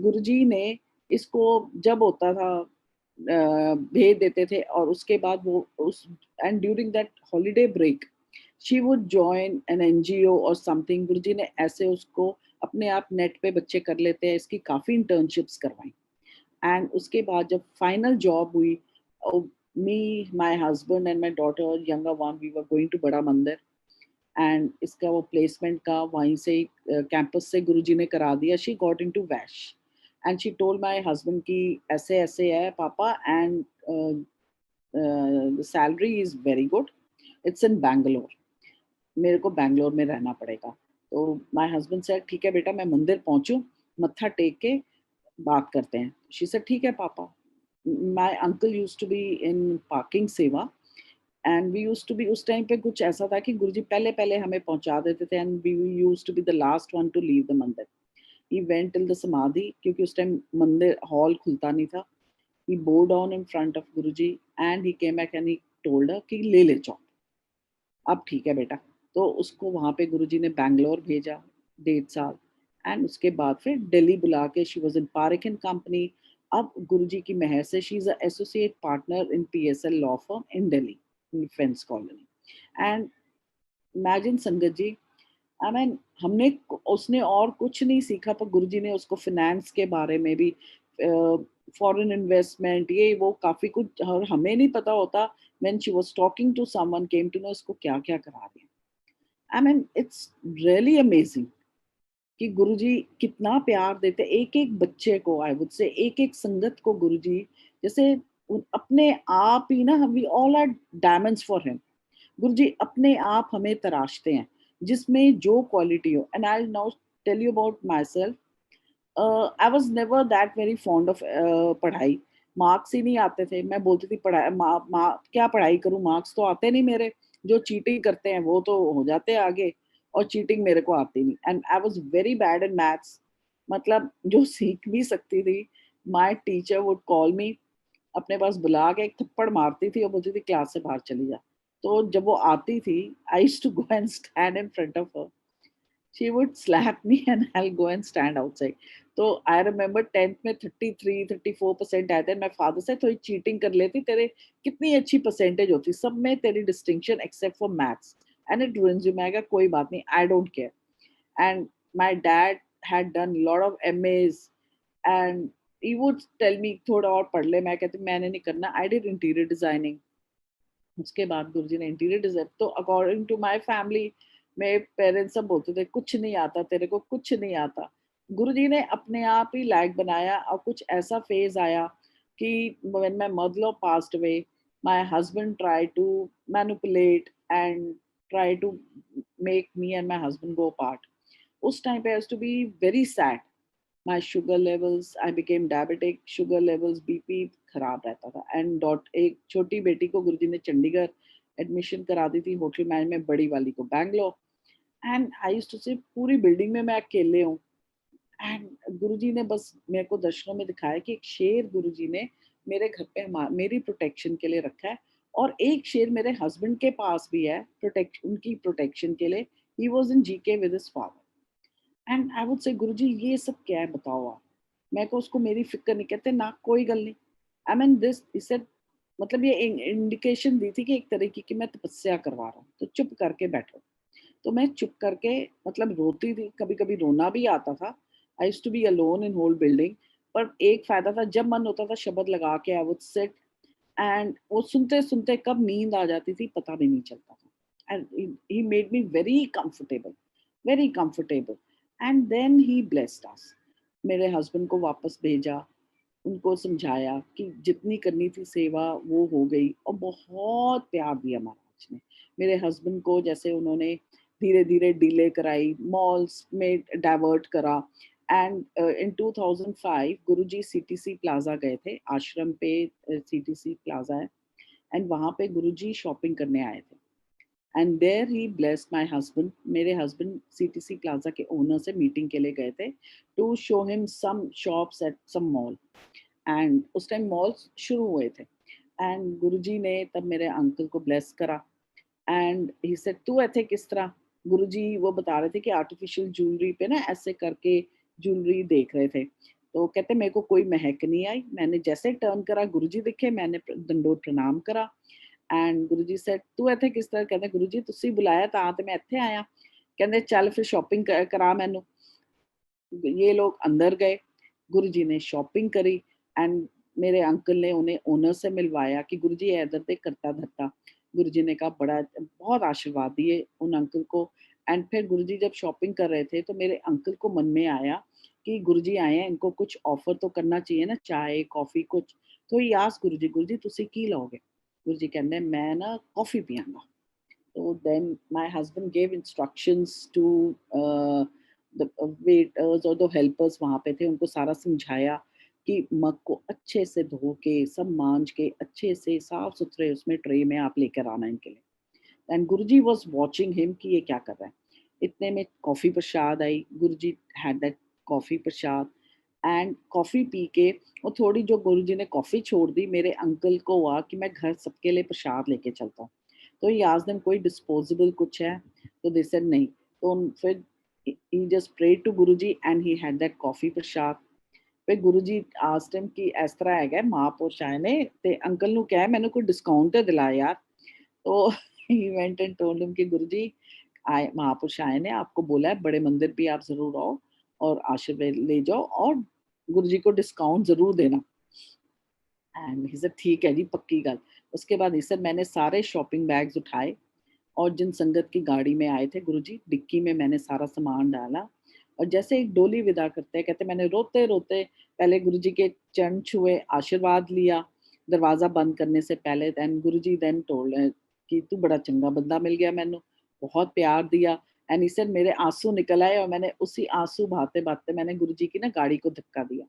गुरुजी ने इसको जब होता था भेज देते थे, और उसके बाद वो उस and during that holiday break she would join an NGO or something. Guruji ने ऐसे उसको अपने आप नेट पे बच्चे कर लेते हैं, इसकी काफ़ी इंटर्नशिप्स करवाई। एंड उसके बाद जब फाइनल जॉब हुई, me, my husband and my daughter younger one, we were going to Bada Mandir, and इसका वो प्लेसमेंट का वहीं से कैंपस से गुरुजी ने करा दिया। She got into Vaish and she told my husband कि ऐसे ऐसे है पापा, and the salary is very good, it's in Bangalore, मेरे को बैंगलोर में रहना पड़ेगा। तो माय हस्बैंड सेड ठीक है बेटा, मैं मंदिर पहुंचूं, मत्था टेक के बात करते हैं। शी सेड ठीक है पापा। My uncle used to be in parking seva, and we used to be, उस टाइम पे कुछ ऐसा था कि गुरुजी पहले पहले हमें पहुंचा देते थे, and we used to be the last one to leave the mandir. He went till the समाधि, क्योंकि उस टाइम मंदिर हॉल खुलता नहीं था। He bow down in front of Guruji and he came back and he told her कि ले ले जाओ। अब ठीक है बेटा। तो उसको वहां पे गुरुजी ने बैंगलोर भेजा 1.5 साल, एंड उसके बाद फिर दिल्ली बुला के, she was in Parikh and company. अब गुरुजी की मेहर से she is associate partner in PSL law firm in Delhi, in Friends Colony. And imagine sangat ji, I mean हमने, उसने और कुछ नहीं सीखा, पर गुरुजी ने उसको फाइनेंस के बारे में भी, फॉरेन इन्वेस्टमेंट, ये वो काफी कुछ, और हमें नहीं पता होता। When she was talking to someone came to know इसको क्या क्या करा दिया। I mean it's really amazing कि गुरुजी कितना प्यार देते एक एक बच्चे को। आई वुड से एक एक संगत को गुरुजी जैसे अपने आप ही ना, हम we all are diamonds for him. Guruji अपने आप हमें तराशते हैं, जिसमें जो क्वालिटी हो। And I now tell you about myself. I was never that very fond of पढ़ाई। मार्क्स ही नहीं आते थे, मैं बोलती थी पढ़ाई क्या पढ़ाई करूँ, मार्क्स तो आते नहीं मेरे। जो चीटिंग करते हैं वो तो हो जाते हैं आगे, और चीटिंग मेरे को आती नहीं। And I was very bad in maths, मतलब जो सीख भी सकती थी, माई टीचर वुड कॉल मी, अपने पास बुला के एक थप्पड़ मारती थी और बोलती थी क्लास से बाहर चली जा। तो जब वो आती थी, I used to go and stand in front of her. she would slap me and I'll go and stand outside. तो आई रिमेम्बर 10th में 33-34% आए थे। मैं फादर से थोड़ी चीटिंग कर लेती, तेरे कितनी अच्छी परसेंटेज होती, सब में तेरी distinction except for maths, and it ruins you। मैं कहा कोई बात नहीं, I don't care. And my dad had done lot of MAs, एंड he would tell me थोड़ा और पढ़ ले। मैं कहती मैंने नहीं करना। I did interior designing. उसके बाद गुरुजी ने इंटीरियर डिजाइन, तो अकॉर्डिंग टू माय फैमिली, मेरे पेरेंट्स सब बोलते थे कुछ नहीं आता तेरे को, कुछ नहीं आता। गुरुजी ने अपने आप ही लायक बनाया। और कुछ ऐसा फेज आया कि when my mother passed away, my husband try to manipulate and try to make me and my husband go apart. उस टाइम पे I used to be very sad. my sugar levels, I became diabetic, sugar levels, BP खराब रहता था। And dot एक छोटी बेटी को गुरुजी ने चंडीगढ़ एडमिशन करा दी थी, होटल मैनेजमेंट, बड़ी वाली को Bangalore. And I used to say पूरी बिल्डिंग में मैं अकेले हूँ। एंड गुरुजी ने बस मेरे को दर्शनों में दिखाया कि एक शेर गुरुजी ने मेरे घर पे मेरी प्रोटेक्शन के लिए रखा है, और एक शेर मेरे हस्बैंड के पास भी है उनकी प्रोटेक्शन के लिए। He was in GK with his father. And I would say Guruji ये सब क्या है बताओ आप। मैं को उसको मेरी फिक्र नहीं, कहते ना कोई गल नहीं। I mean this, he said मतलब ये इंडिकेशन दी थी कि एक तरीके की मैं तपस्या करवा रहा हूँ, तो चुप करके बैठो। तो मैं चुप करके मतलब रोती थी, कभी-कभी रोना भी आता था। I used to be alone in whole building, पर एक फ़ायदा था, जब मन होता था शब्द लगा के आई वुड सिट, एंड वो सुनते-सुनते कब नींद आ जाती थी पता भी नहीं चलता था। And he made me very comfortable and then he blessed us. मेरे हस्बैंड को वापस भेजा, उनको समझाया कि जितनी करनी थी सेवा वो हो गई, और बहुत प्यार दिया महाराज ने। मेरे हस्बैंड को जैसे उन्होंने धीरे-धीरे डीले कराई, मॉल्स में डाइवर्ट करा, and in 2005 Guruji CTC plaza गए थे, आश्रम पे सीटीसी प्लाज़ा है, एंड वहाँ पे गुरुजी शॉपिंग करने आए थे। And there he blessed my husband. मेरे हस्बैंड सीटीसी प्लाज़ा के ओनर से मीटिंग के लिए गए थे, to show him some shops at some mall, and उस टाइम मॉल्स शुरू हुए थे, एंड गुरुजी ने तब मेरे अंकल को ब्लेस करा, एंड ही सेड तू ऐसे किस तरह। गुरुजी वो बता रहे थे कि आर्टिफिशियल ज्वेलरी पे ना ऐसे करके ज्वेलरी देख रहे थे, तो कहते मेरे को कोई महक नहीं आई, मैंने जैसे टर्न करा गुरुजी दिखे, मैंने दंडोत प्रणाम करा, एंड गुरुजी सेड तू ਇੱਥੇ ਕਿਸ ਤਰ੍ਹਾਂ, ਕਹਿੰਦੇ ਗੁरुजी ਤੁਸੀਂ ਬੁਲਾਇਆ ਤਾਂ ਤੇ ਮੈਂ ਇੱਥੇ ਆਇਆ, ਕਹਿੰਦੇ ਚੱਲ ਫਿਰ ਸ਼ਾਪਿੰਗ ਕਰਾ ਮੈਨੂੰ। ये लोग अंदर गए, गुरुजी ने शॉपिंग करी, एंड मेरे अंकल ने उन्हें ओनर से मिलवाया कि गुरुजी ये इधर देख करता धरता। गुरुजी ने कहा बड़ा बहुत आशीर्वाद दिए उन अंकल को, एंड फिर गुरुजी जब शॉपिंग कर रहे थे तो मेरे अंकल को मन में आया कि गुरुजी आए हैं, इनको कुछ ऑफर तो करना चाहिए ना, चाय कॉफी कुछ। तो ही आस्क्ड गुरुजी, गुरुजी ਤੁਸੀਂ ਕੀ ਲਓਗੇ? गुरुजी ਕਹਿੰਦੇ मैं ना कॉफी पियांगा। तो then my husband gave instructions to the waiters और द हेल्पर्स वहाँ पे थे, उनको सारा समझाया कि मग को अच्छे से धो के, सब मांज के, अच्छे से साफ-सुथरे उसमें ट्रे में आप लेकर आना इनके लिए। And Guruji was watching him कि ये क्या कर रहा है। इतने में coffee Prasad I, Guruji had that coffee Prasad, and coffee P के और थोड़ी जो गुरुजी ने कॉफ़ी छोड़ दी, मेरे अंकल को हुआ कि मैं घर सबके लिए प्रसाद लेके चलता हूँ। तो ही आस्क्ड देम कोई डिस्पोजेबल कुछ है? तो दे सेड नहीं। तो फिर he just prayed to Guruji and he had that coffee prasad। फिर गुरुजी आस्क्ड हिम कि इस तरह हैगा महापुरुष आए ने ते अंकल ਨੂੰ ਕਹਿ ਮੈਨੂੰ ਕੋਈ डिस्काउंट ਤੇ दिला यार। तो he went and told him कि गुरुजी आए महापुरुष आए ने आपको बोला है बड़े मंदिर भी आप ज़रूर आओ और आशीर्वाद ले जाओ और गुरुजी को डिस्काउंट ज़रूर देना। एंड ही सेड ठीक है जी पक्की गल। उसके बाद ही सेड मैंने सारे शॉपिंग बैग्स उठाए और जिन संगत की गाड़ी में आए थे गुरुजी, डिक्की में मैंने सारा सामान डाला, और जैसे एक डोली विदा करते हैं, कहते मैंने रोते-रोते पहले गुरुजी के चरण छुए, आशीर्वाद लिया, दरवाज़ा बंद करने से पहले। देन गुरुजी देन टोल्ड कि तू बड़ा चंगा बंदा मिल गया मैनू, बहुत प्यार दिया, एंड ही सेड मेरे आँसू निकल आए और मैंने उसी आँसू बहाते-बहाते मैंने गुरुजी की ना गाड़ी को धक्का दिया।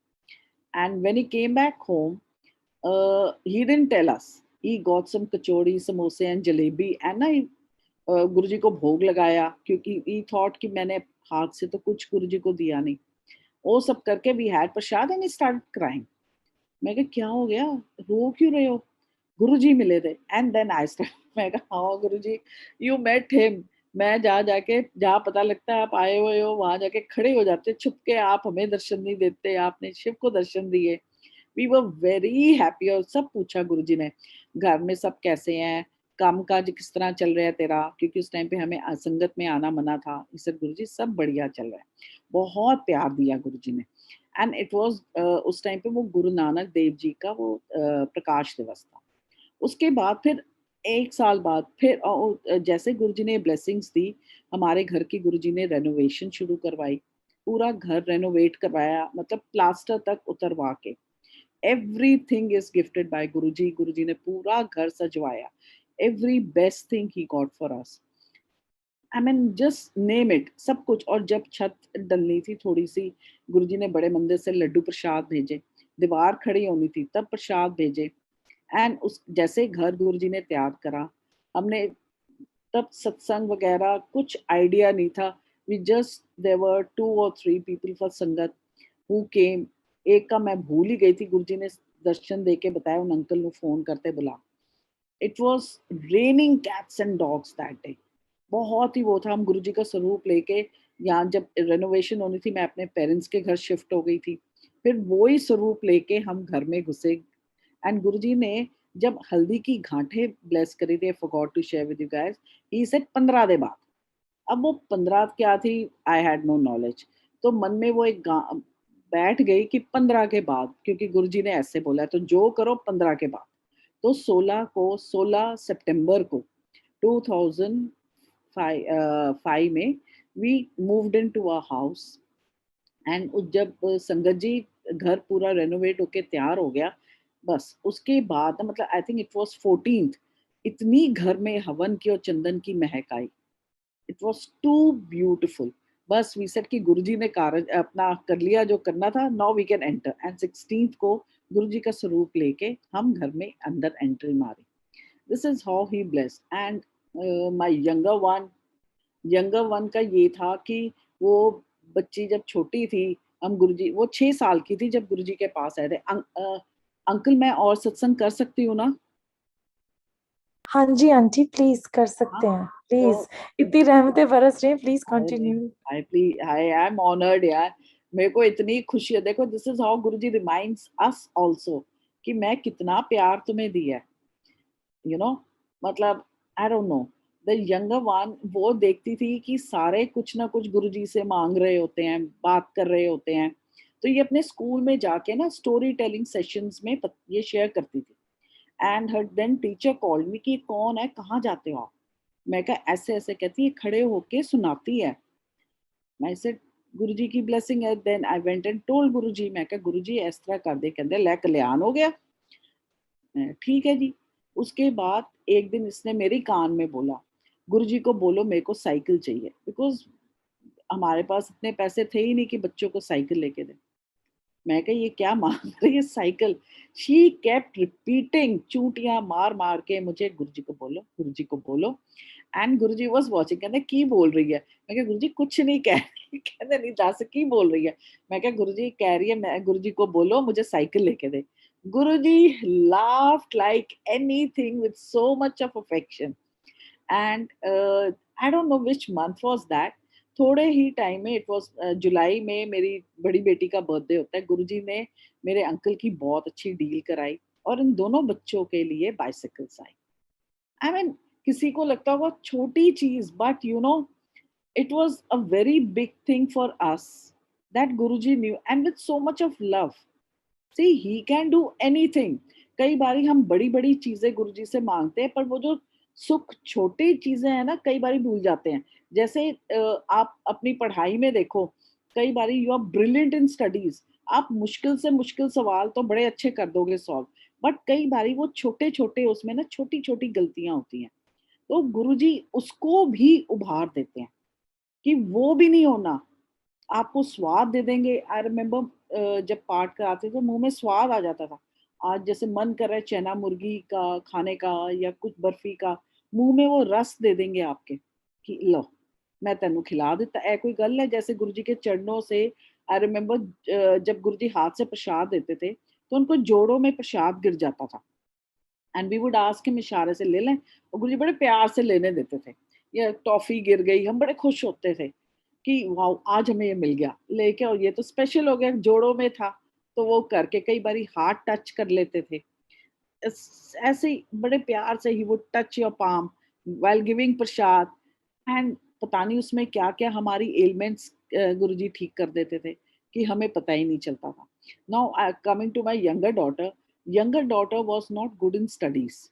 And when he came back home, he didn't tell us. He got some कचौड़ी, समोसे एंड जलेबी, एंड ना गुरुजी को भोग लगाया क्योंकि ही थॉट कि मैंने हाथ से तो कुछ गुरुजी को दिया नहीं। वो सब करके we had prasad and he started crying. मैं कहा क्या हो गया? रो क्यों रहे हो? गुरुजी मिले थे, एंड देन आई स्टार्ट मैं कहा हाँ गुरुजी, यू मेट हिम। मैं जा जाके जहाँ पता लगता है आप आए हुए हो वहां जाके खड़े हो जाते छुप के, आप हमें दर्शन नहीं देते, आपने शिव को दर्शन दिए। वी वर वेरी हैप्पी, और सब पूछा गुरुजी ने, घर में सब कैसे हैं? काम-काज किस तरह चल रहा है तेरा? क्योंकि उस टाइम पे हमें संगत में आना मना था। इसे गुरुजी सब बढ़िया चल रहा है। बहुत प्यार दिया गुरुजी ने, एंड इट वाज़ उस टाइम पे वो गुरु नानक देव जी का वो प्रकाश दिवस था। उसके बाद फिर 1 साल बाद फिर जैसे गुरुजी ने ब्लेसिंग्स दी, हमारे घर की गुरुजी ने रेनोवेशन शुरू करवाई। पूरा घर रेनोवेट करवाया, मतलब प्लास्टर तक उतरवा के। Everything is gifted by Guruji. Guruji ने पूरा घर सजवाया। Every best thing he got for us. I mean just name it, सब कुछ। और जब छत डलनी थी थोड़ी सी, गुरुजी ने बड़े मंदिर से लड्डू प्रसाद भेजे। दीवार खड़ी होनी थी तब प्रसाद भेजे। एंड उस जैसे घर गुरुजी ने तैयार करा, हमने तब सत्संग वगैरह कुछ आइडिया नहीं था। वी जस्ट देयर वर 2 और 3 पीपल फॉर संगत हु केम। एक का मैं भूल ही गई थी, गुरुजी ने दर्शन देके बताया उन अंकल नु फ़ोन करते बुला। It was raining cats and dogs that day. बहुत ही वो था, हम गुरुजी का स्वरूप लेके यहाँ जब रेनोवेशन होनी थी, मैं अपने पेरेंट्स के घर शिफ्ट हो गई थी। फिर वो ही स्वरूप लेके हम घर में घुसे, एंड गुरुजी ने जब हल्दी की घाटें ब्लेस करी थी, I forgot to share with you guys, he said 15 दिन बाद। अब वो 15 क्या थी, आई हैड नो नॉलेज। तो मन में वो एक बैठ गई कि 15 के बाद, क्योंकि गुरुजी ने ऐसे बोला है, तो जो करो 15 के बाद। तो 16 सितंबर को 2005 में we moved into a house. And जब संगत जी घर पूरा रेनोवेट होके तैयार हो गया, बस उसके बाद मतलब I think it was 14th, इतनी घर में हवन की और चंदन की महक आई। It was too beautiful. बस वी सेड कि गुरुजी ने कार्य अपना कर लिया जो करना था, now we can enter. And 16th को गुरुजी का स्वरूप लेके हम घर में अंदर एंट्री मारी। This is how he blessed. And my younger one का ये था कि वो बच्ची जब छोटी थी, हम गुरुजी, वो 6 साल की थी जब गुरुजी के पास आए थे। अंकल मैं और सत्संग कर सकती हूँ ना? हाँ जी आंटी, प्लीज कर हाँ। सकते हैं, तो प्लीज। इतनी रहमतें बरस रही हैं, प्लीज अरे, continue. I please, I am honoured यार। मेरे को इतनी खुशी है। देखो, this is how Guruji reminds us also कि मैं कितना प्यार तुम्हें दिया है, यू नो। मतलब I don't know, the younger one वो देखती थी कि सारे कुछ ना कुछ गुरुजी से मांग रहे होते हैं, बात कर रहे होते हैं। तो ये अपने स्कूल में जाके ना स्टोरी टेलिंग सेशंस में ये शेयर करती थी। And her then teacher called me कि कौन है, कहाँ जाते हो आप? मैं कहा ऐसे ऐसे, कहती है खड़े होके सुनाती है। मैं से गुरुजी की ब्लेसिंग है। Then I went and told Guruji, मैं कहा गुरुजी इस तरह कर दे, कहते लै कल्याण हो गया। ठीक है जी। उसके बाद एक दिन इसने मेरे कान में बोला, गुरुजी को बोलो मेरे को साइकिल चाहिए, बिकॉज हमारे पास इतने पैसे थे ही नहीं कि बच्चों को साइकिल लेके दे। मैं कहा ये क्या मांग रही है साइकिल? शी केप्ट रिपीटिंग, चूटियां मार मार के मुझे, गुरुजी को बोलो, गुरुजी को बोलो। एंड गुरुजी वाज वाचिंग, कहते की बोल रही है? मैं कहा गुरुजी कुछ नहीं कह रही। कहते नहीं दास की बोल रही है? मैं कहा गुरुजी कह रही है मैं, गुरुजी को बोलो मुझे साइकिल लेके दे। गुरुजी laughed like anything with so much of affection. And I don't know which month was that. थोड़े ही टाइम में, इट वाज जुलाई में मेरी बड़ी बेटी का बर्थडे होता है, गुरुजी ने मेरे अंकल की बहुत अच्छी डील कराई और इन दोनों बच्चों के लिए बाइसिकल्स आई। आई मीन, किसी को लगता होगा छोटी चीज, but you know it was a very big thing for us that Guruji knew, and with so much of love. See, he can do anything. कई बारी हम बड़ी बड़ी चीजें गुरुजी से मांगते हैं, पर वो जो सुख छोटी चीजें हैं ना, कई बारी भूल जाते हैं। जैसे आप अपनी पढ़ाई में देखो, कई बारी you are brilliant in studies, आप मुश्किल से मुश्किल सवाल तो बड़े अच्छे कर दोगे सॉल्व, बट कई बारी वो छोटे छोटे उसमें ना छोटी छोटी गलतियां होती हैं। तो गुरुजी उसको भी उभार देते हैं कि वो भी नहीं होना, आपको स्वाद दे देंगे। आई रिमेम्बर जब पाठ कराते थे तो मुंह में स्वाद आ जाता था। आज जैसे मन कर रहा है चना मुर्गी का खाने का या कुछ बर्फी का, मुंह में वो रस दे देंगे आपके कि लो मैं तेनू खिला देता। ऐ कोई गल है? जैसे गुरु जी के चरणों से, आई रिमेम्बर जब गुरु जी हाथ से प्रसाद देते थे तो उनको जोड़ों में प्रसाद गिर जाता था। And we would ask him इशारे से ले लें, और गुरु जी बड़े प्यार से लेने देते थे। या टॉफी गिर गई, हम बड़े खुश होते थे कि वाओ आज हमें ये मिल गया लेके, और ये तो स्पेशल हो गया, जोड़ों में था। तो वो करके कई बारी हाथ टच कर लेते थे। ऐसे ही बड़े प्यार से ही वो touch your palm while giving Prasad. And पता नहीं उसमें क्या क्या हमारी एलिमेंट्स गुरुजी ठीक कर देते थे कि हमें पता ही नहीं चलता था। Now coming to my younger daughter was not good in studies.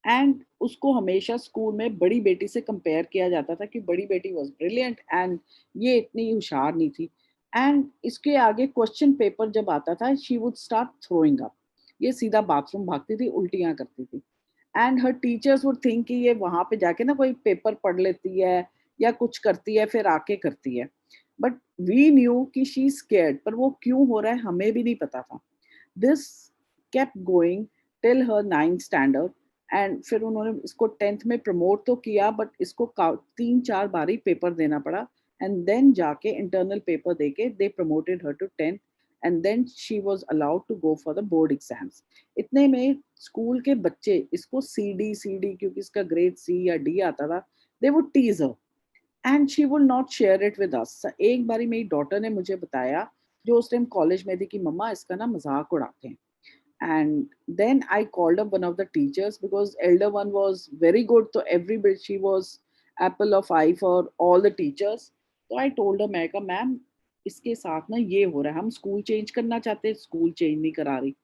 And उसको हमेशा स्कूल में बड़ी बेटी से कंपेयर किया जाता था कि बड़ी बेटी वाज ब्रिलियंट एंड ये इतनी होशियार नहीं थी। एंड इसके आगे क्वेश्चन पेपर जब आता था, she would start throwing up, ये सीधा बाथरूम भागती थी, उल्टियां करती थी। And her teachers would think कि ये वहां पे जाके ना कोई पेपर पढ़ लेती है या कुछ करती है फिर आके करती है। बट वी न्यू कि शी स्केर्ड, पर वो क्यों हो रहा है हमें भी नहीं पता था। This kept going till her 9th standard. And फिर उन्होंने इसको 10th में प्रमोट तो किया, बट इसको 3-4 बारी पेपर देना पड़ा। एंड देन जाके इंटरनल पेपर देके they promoted her to 10th। And then she was allowed to go for the board exams. इतने में स्कूल के बच्चे इसको सी डी, क्योंकि इसका ग्रेड सी या डी आता था, they would tease her and she would not share it with us. एक बारी मेरी डॉटर ने मुझे बताया, जो उस टाइम कॉलेज में थी, कि मम्मा इसका ना मजाक उड़ाते हैं। And then I called up one of the teachers because elder one was very good. So every bit she was apple of eye for all the teachers. So I told her, मैं कहा ma'am इसके साथ ना ये हो रहा है, हम स्कूल चेंज करना चाहते हैं, स्कूल चेंज नहीं करा रही,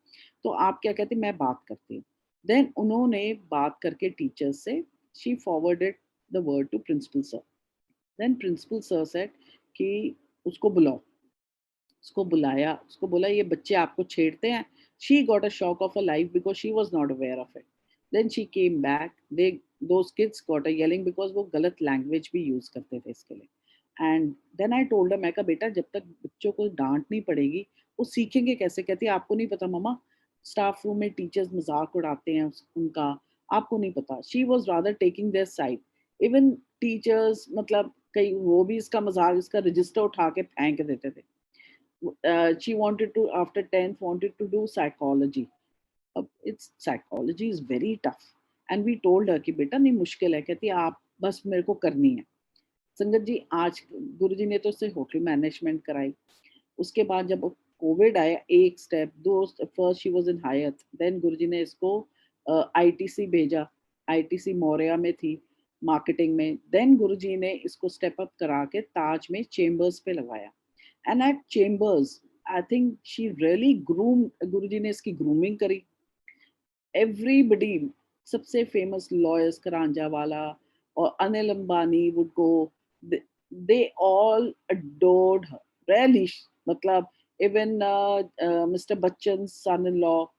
तो आप क्या कहते हैं, मैं बात करती हूँ. देन उन्होंने बात करके टीचर्स से she forwarded the word to principal sir. Then principal sir said कि उसको बुलाओ. उसको बुलाया, उसको बोला ये बच्चे आपको छेड़ते हैं. She got a shock of a life because she was not aware of it. Then she came back. They those kids got a yelling because वो गलत लैंग्वेज भी यूज करते थे इसके लिए. And then I told her, मैं कहा बेटा जब तक बच्चों को डांट नहीं पड़ेगी वो सीखेंगे कैसे. कहती है आपको नहीं पता मम्मा, स्टाफ रूम में टीचर्स मजाक उड़ाते हैं उनका, आपको नहीं पता. She was rather taking their side. Even teachers मतलब कई वो भी इसका मजाक, इसका रजिस्टर उठा के फेंक देते थे. She wanted to, after 10th, wanted to do psychology. It's psychology is very tough. And we told her कि बेटा नहीं मुश्किल है. कहती आप बस मेरे को करनी है. संगत जी आज गुरुजी ने तो उससे होटल मैनेजमेंट कराई. उसके बाद जब कोविड आया, एक स्टेप दो, first she was in Hyatt, then Guruji ने इसको आईटीसी भेजा. आईटीसी मौर्या में थी मार्केटिंग में. देन गुरुजी ने इसको स्टेप अप करा के ताज में चेंबर्स पे लगाया. And at Chambers, I think she really groomed, Guruji ने इसकी grooming करी. Everybody, सबसे famous lawyers, Karanjawala or Anil Ambani would go. They all adored her. Really, मतलब even Mr. Bachchan's son-in-law,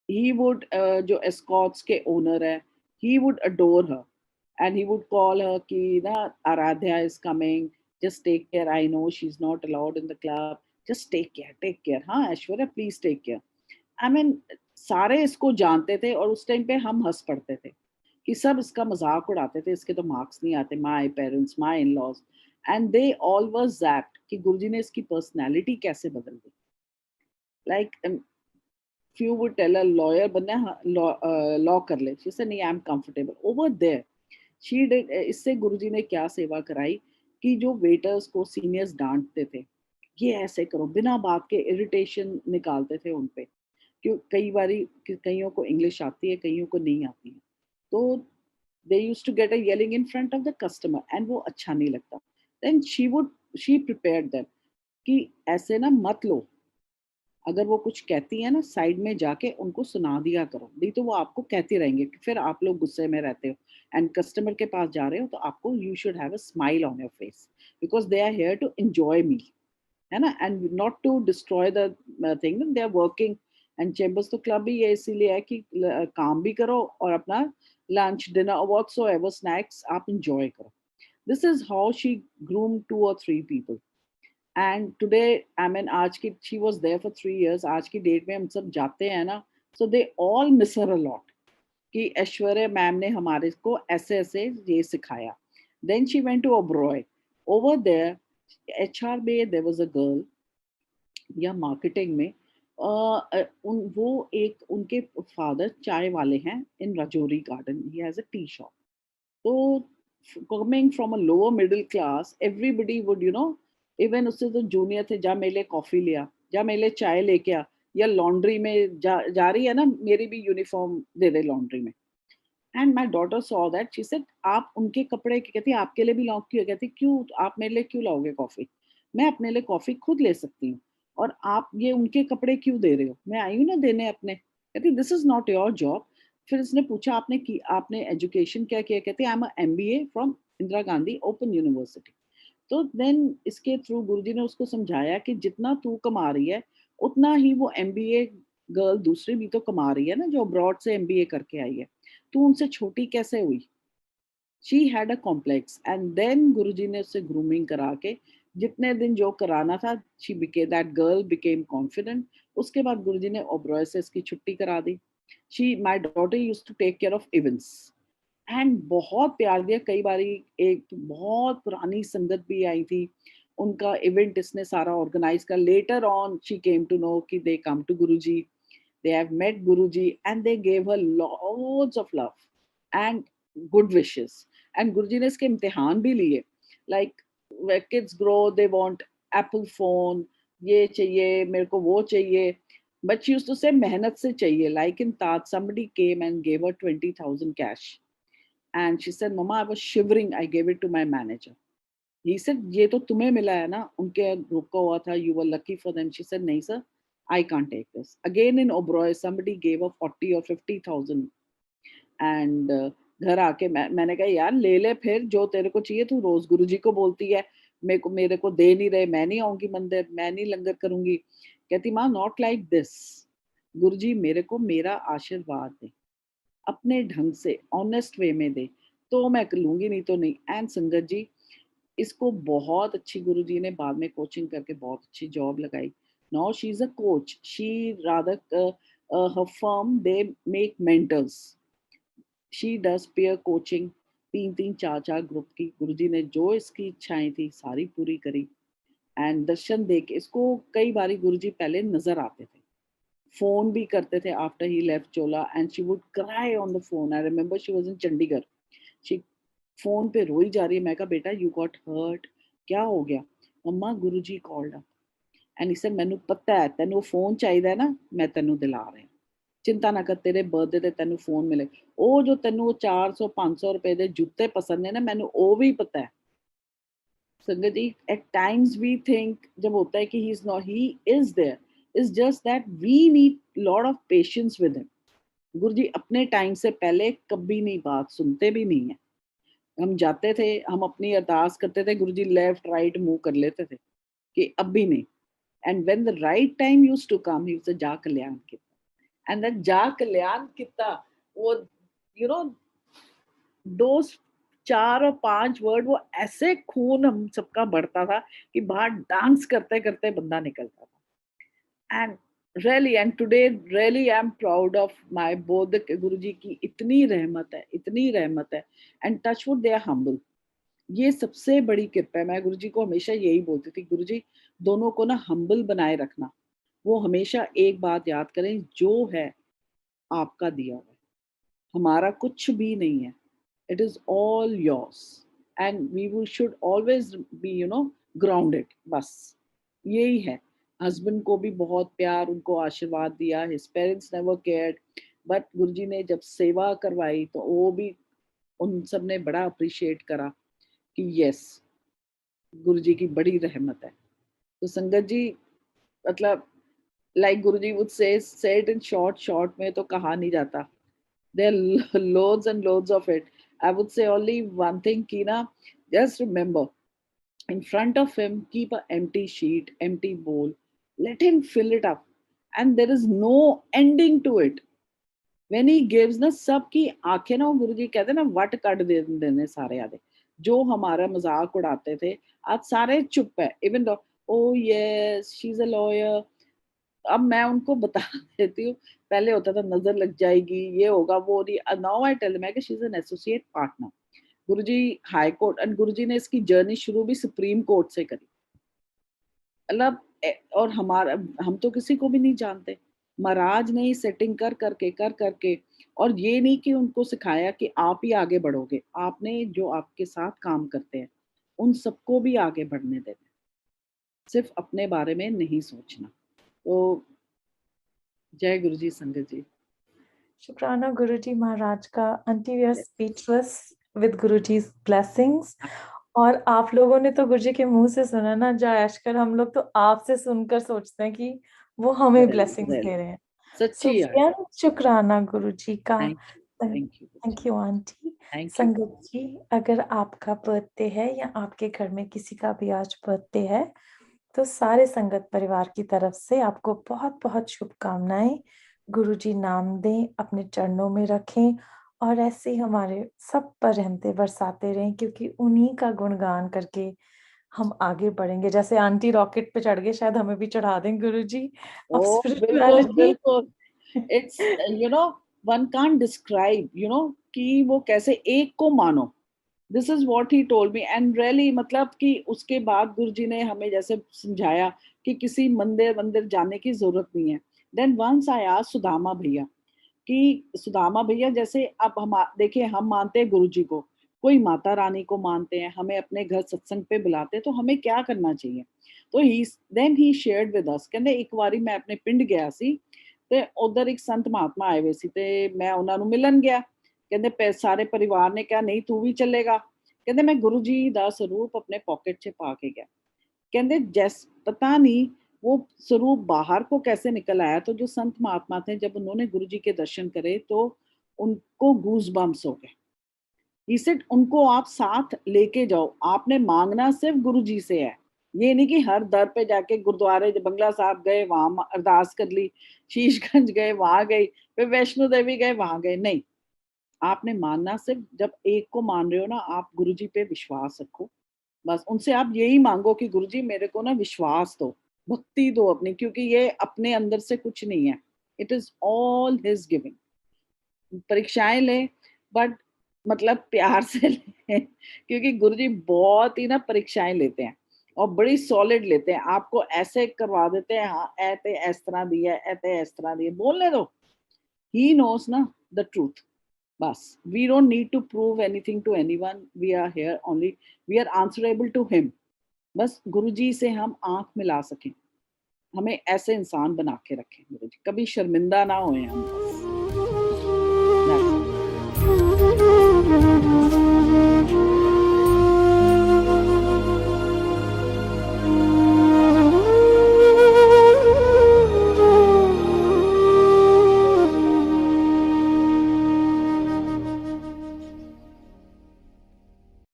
he would जो escorts के owner है, he would adore her. And he would call her कि ना Aradhya is coming, just take care, I know she's not allowed in the club, just take care, हाँ Aishwarya please take care. I mean सारे इसको जानते थे और उस time पे हम हंस पड़ते थे कि सब इसका मजाक उड़ाते थे, इसके तो मार्क्स नहीं आते, my parents, my in laws. And they all were zapped कि गुरुजी ने इसकी पर्सनालिटी कैसे बदल दी. Like few would tell a lawyer बनना है, law कर ले. She said नहीं, I am comfortable over there. She did. इससे गुरुजी ने क्या सेवा कराई कि जो वेटर्स को सीनियर्स डांटते थे, ये ऐसे करो, बिना बात के इरिटेशन निकालते थे उन पे. क्यों कई बारी कईयों को इंग्लिश आती है, कईयों को नहीं आती है, तो they used to get a yelling in front of the customer and वो अच्छा नहीं लगता. देन शी प्रिपेयर्ड देम कि ऐसे ना मत लो, अगर वो कुछ कहती है ना साइड में जाके उनको सुना दिया करो, नहीं तो वो आपको कहते रहेंगे कि फिर आप लोग गुस्से में रहते हो. एंड कस्टमर के पास जा रहे हो तो आपको you should have a smile on your face because they are here to enjoy meal, है ना, and not to destroy the thing. They are working. And chambers तो क्लब भी ये इसीलिए है कि काम भी करो और अपना लंच डिनर व्हाटसोएवर स्नैक्स आप इंजॉय करो. This is how she groom 2 or 3 people. And today I mean आज की she was there for 3 years. आज की डेट में हम सब जाते हैं ना, so they all miss her a lot कि ऐश्वर्या मैम ने हमारे को ऐसे ऐसे ये सिखाया. Then she went to Oberoi. Over there HR में देयर वाज अ गर्ल या मार्केटिंग में वो एक उनके फादर चाय वाले हैं in Rajouri Garden. He has a tea shop. तो coming from a lower middle class, everybody would, you know, even उससे तो जूनियर थे, जा मेरे लिए कॉफी लिया, जा मेरे लिए चाय लेके आ, या लॉन्ड्री में जा रही है ना, मेरी भी यूनिफॉर्म दे दे लॉन्ड्री में. And my daughter saw that. She said आप उनके कपड़े, कहती आपके लिए भी लाओ. क्यों, कहती क्यों आप मेरे लिए क्यों लाओगे कॉफी, मैं अपने लिए कॉफी खुद ले सकती हूँ, और आप ये उनके कपड़े क्यों दे रहे हो, मैं आई हूँ ना देने अपने. कहती this is not your job. फिर इसने पूछा आपने एजुकेशन क्या किया. कहती I am MBA from Indira Gandhi open university. तो देन इसके थ्रू गुरुजी ने उसको समझाया कि जितना तू कमा रही है उतना ही वो MBA गर्ल दूसरी भी तो कमा रही है ना, जो अब्रॉड से MBA करके आई है, तू उनसे छोटी कैसे हुई. She had a complex. And then Guruji ने उससे ग्रूमिंग करा के जितने दिन जो कराना था, शी बिके दैट गर्ल बिकेम कॉन्फिडेंट. उसके बाद गुरुजी ने ओबरॉय से इसकी छुट्टी करा दी. She my daughter use to take care of events and बहुत प्यार दिया. कई बारी एक बहुत पुरानी संगत भी आई थी, उनका इवेंट इसने सारा ऑर्गेनाइज कर. Later on she came to know कि they come to Guruji, they have met Guruji and they gave her loads of love and good wishes. And Guruji ने इसके इम्तिहान भी लिए. Like where kids grow, they want Apple phone, ये चाहिए मेरे को, वो चाहिए. but she used to say मेहनत से चाहिए. Like in Taj, somebody came and gave her 20,000 cash, and she said, "Mama, I was shivering. I gave it to my manager." He said, "ये तो तुम्हें मिला है ना, उनके रुका हुआ था. You were lucky for them." She said, "नहीं sir, I can't take this." Again in Oberoi, somebody gave her 40 or 50,000, and घर आके मैंने कहा यार ले ले, फिर जो तेरे को चाहिए. तू रोज गुरुजी को बोलती है, मेरे को दे नहीं रहे, मैं नहीं आऊंगी मंदिर, मैं नहीं लंगर करूंगी. कहती माँ, नॉट लाइक दिस. गुरुजी मेरे को मेरा आशीर्वाद दे, अपने ढंग से ऑनेस्ट वे में दे, तो मैं कर लूंगी, नहीं तो नहीं. एंड संगत जी, इसको बहुत अच्छी गुरुजी ने बाद में कोचिंग करके बहुत अच्छी जॉब लगाई. Now she is a coach. She rather her firm, they make mentors. She does pair coaching. 3-3 4-4 group की. गुरुजी ने जो इसकी इच्छाएं थी सारी पूरी करी. एंड दर्शन दे के इसको कई बारी गुरुजी पहले नजर आते थे, फोन भी करते थे after he left Chola, and she would cry on the phone. I remember she was in Chandigarh. She phone पे रोई जा रही है. मैं कहा बेटा यू गॉट हर्ट, क्या हो गया? Mama Guruji called up and he said मैनू पता है तेनू फोन चाहिए ना, मैं तेनू दिला रहा. चिंता ना कर, तेरे बर्थडे ते तेनू फोन मिले. ਉਹ ਜੋ ਤੈਨੂੰ 400-500 ਰੁਪਏ ਦੇ ਜੁੱਤੇ ਪਸੰਦ ਨੇ ਨਾ, ਮੈਨੂੰ ਉਹ ਵੀ ਪਤਾ ਹੈ. संगत जी, at times we think जब होता है कि he is not, he is there. It's just that we need lot of patience with him. गुरु जी अपने टाइम से पहले कभी नहीं बात सुनते भी नहीं है. हम जाते थे, हम अपनी अरदास करते थे, गुरु जी लेफ्ट राइट मुंह कर लेते थे कि अब भी नहीं. And when the right time used to come, he was जा कल्याण किता. एंड दैट जा कल्याण किता, वो यू नो दोस्त 4 और 5 वर्ड, वो ऐसे खून हम सबका बढ़ता था कि बाहर डांस करते करते बंदा निकलता था. And really, and today really I am proud of my both Guruji की. इतनी रहमत है, इतनी रहमत है. And touch wood, they are humble. ये सबसे बड़ी कृपा है. मैं गुरुजी को हमेशा यही बोलती थी, गुरुजी दोनों को ना हम्बल बनाए रखना. वो हमेशा एक बात याद करें, जो है आपका दिया हुआ है, हमारा कुछ भी नहीं है. It is all yours, and should always be grounded. बस यही है. हस्बैंड को भी बहुत प्यार, उनको आशीर्वाद दिया. His parents never cared, but Guruji ने जब सेवा करवाई तो वो भी उन सब ने बड़ा अप्रिशिएट करा कि यस, गुरुजी की बड़ी रहमत है. तो संगत जी, मतलब like Guruji would say it in short में तो कहा नहीं जाता. There are loads and loads of it. I would say only one thing, Kina, just remember, in front of him, keep an empty sheet, empty bowl, let him fill it up, and there is no ending to it. When he gives ना, सबकी आंखें ना, गुरु जी कहते ना what cut देने सारे आदे. जो हमारा मजाक उड़ाते थे, आज सारे चुप है. Even though, oh yes, she's a lawyer. अब मैं उनको बता देती हूँ. पहले होता था नजर लग जाएगी, ये होगा, वो नहीं. नाउ आई टेल देम कि she is an associate partner. Guruji high court, and Guruji ने इसकी जर्नी शुरू भी सुप्रीम कोर्ट से करी. मतलब और हमारा, हम तो किसी को भी नहीं जानते. महाराज ने सेटिंग कर करके, और ये नहीं कि उनको सिखाया कि आप ही आगे बढ़ोगे. आपने जो आपके साथ काम करते हैं उन सबको भी आगे बढ़ने देना, सिर्फ अपने बारे में नहीं सोचना. तो जय गुरु जी. संगत जी, शुक्राना गुरुजी महाराज का. Aunty we are speechless with गुरुजी's ब्लेसिंग्स. और आप लोगों ने तो गुरुजी के मुंह से सुना ना, जयशकर, हम लोग तो आपसे सुनकर सोचते हैं कि वो हमें ब्लेसिंग्स दे रहे हैं. सच्ची यार. सुफियान, शुक्राना गुरुजी का. Thank you. Thank you aunty. Thank you. संगत जी, अगर आपका बर्थडे है या आपके घर में किसी का भी आज बर्थडे है, तो सारे संगत परिवार की तरफ से आपको बहुत बहुत शुभकामनाएं. गुरुजी नाम दें, अपने चरणों में रखें, और ऐसे ही हमारे सब पर रहमतें बरसाते रहें, क्योंकि उन्हीं का गुणगान करके हम आगे बढ़ेंगे. जैसे आंटी रॉकेट पे चढ़ गए, शायद हमें भी चढ़ा दें गुरुजी ऑफ ओ बिल्कुल स्पिरिचुअलिटी. बिल्कुल. इट्स वन कांट डिस्क्राइब कि वो कैसे एक को मानो. This is what he told me. And really, मतलब कि उसके बाद गुरुजी ने हमें जैसे समझाया कि किसी मंदिर मंदिर जाने की जरूरत नहीं है. Then once I asked Sudama bhaiya कि सुदामा भैया, जैसे अब हम देखिए, हम मानते हैं गुरु जी को, कोई माता रानी को मानते हैं, हमें अपने घर सत्संग पे बुलाते हैं, तो हमें क्या करना चाहिए. तो he then he shared with us, कहते एक बारी मैं अपने पिंड गया सी ਤੇ ਉਧਰ ਇੱਕ ਸੰਤ ਮਹਾਤਮਾ ਆਏ ਹੋਏ ਸੀ ਤੇ ਮੈਂ ਉਹਨਾਂ ਨੂੰ ਮਿਲਣ ਗਿਆ। ਕਹਿੰਦੇ ਸਾਰੇ ਪਰਿਵਾਰ ਨੇ ਕਿਹਾ ਨਹੀਂ ਤੂੰ ਵੀ ਚੱਲੇਗਾ। ਕਹਿੰਦੇ मैं गुरु जी ਦਾ ਸਰੂਪ अपने पॉकेट 'ਚ पा के गया। कहते जैस पता नहीं वो स्वरूप बाहर को कैसे निकल आया। तो जो संत महात्मा थे जब उन्होंने गुरु जी के दर्शन करे तो उनको गूज बम्स हो गए। ही सेड उनको आप साथ लेके जाओ, आपने मांगना सिर्फ गुरु जी से है। ये नहीं कि हर दर पे जाके गुरुद्वारे बंगला साहब गए वहां अरदास कर ली, शीशगंज गए वहां गई, फिर वैष्णो देवी गए वहां गए, नहीं। आपने मानना सिर्फ जब एक को मान रहे हो ना, आप गुरु जी पे विश्वास रखो। बस उनसे आप यही मांगो कि गुरु जी मेरे को ना विश्वास दो, भक्ति दो अपनी, क्योंकि ये अपने अंदर से कुछ नहीं है। It is all his giving. परीक्षाएं लें बट मतलब प्यार से लें क्योंकि गुरुजी बहुत ही ना परीक्षाएं लेते हैं और बड़ी सॉलिड लेते हैं। आपको ऐसे करवा देते हैं, हाँ ऐते इस तरह दी है, ऐते इस तरह दी है, बोलने दो। ही नोस ना द ट्रूथ। बस we don't need to prove anything to anyone, we are here only, we are answerable to him. बस गुरुजी से हम आंख मिला सकें, हमें ऐसे इंसान बना के रखें गुरुजी, कभी शर्मिंदा ना होए हम।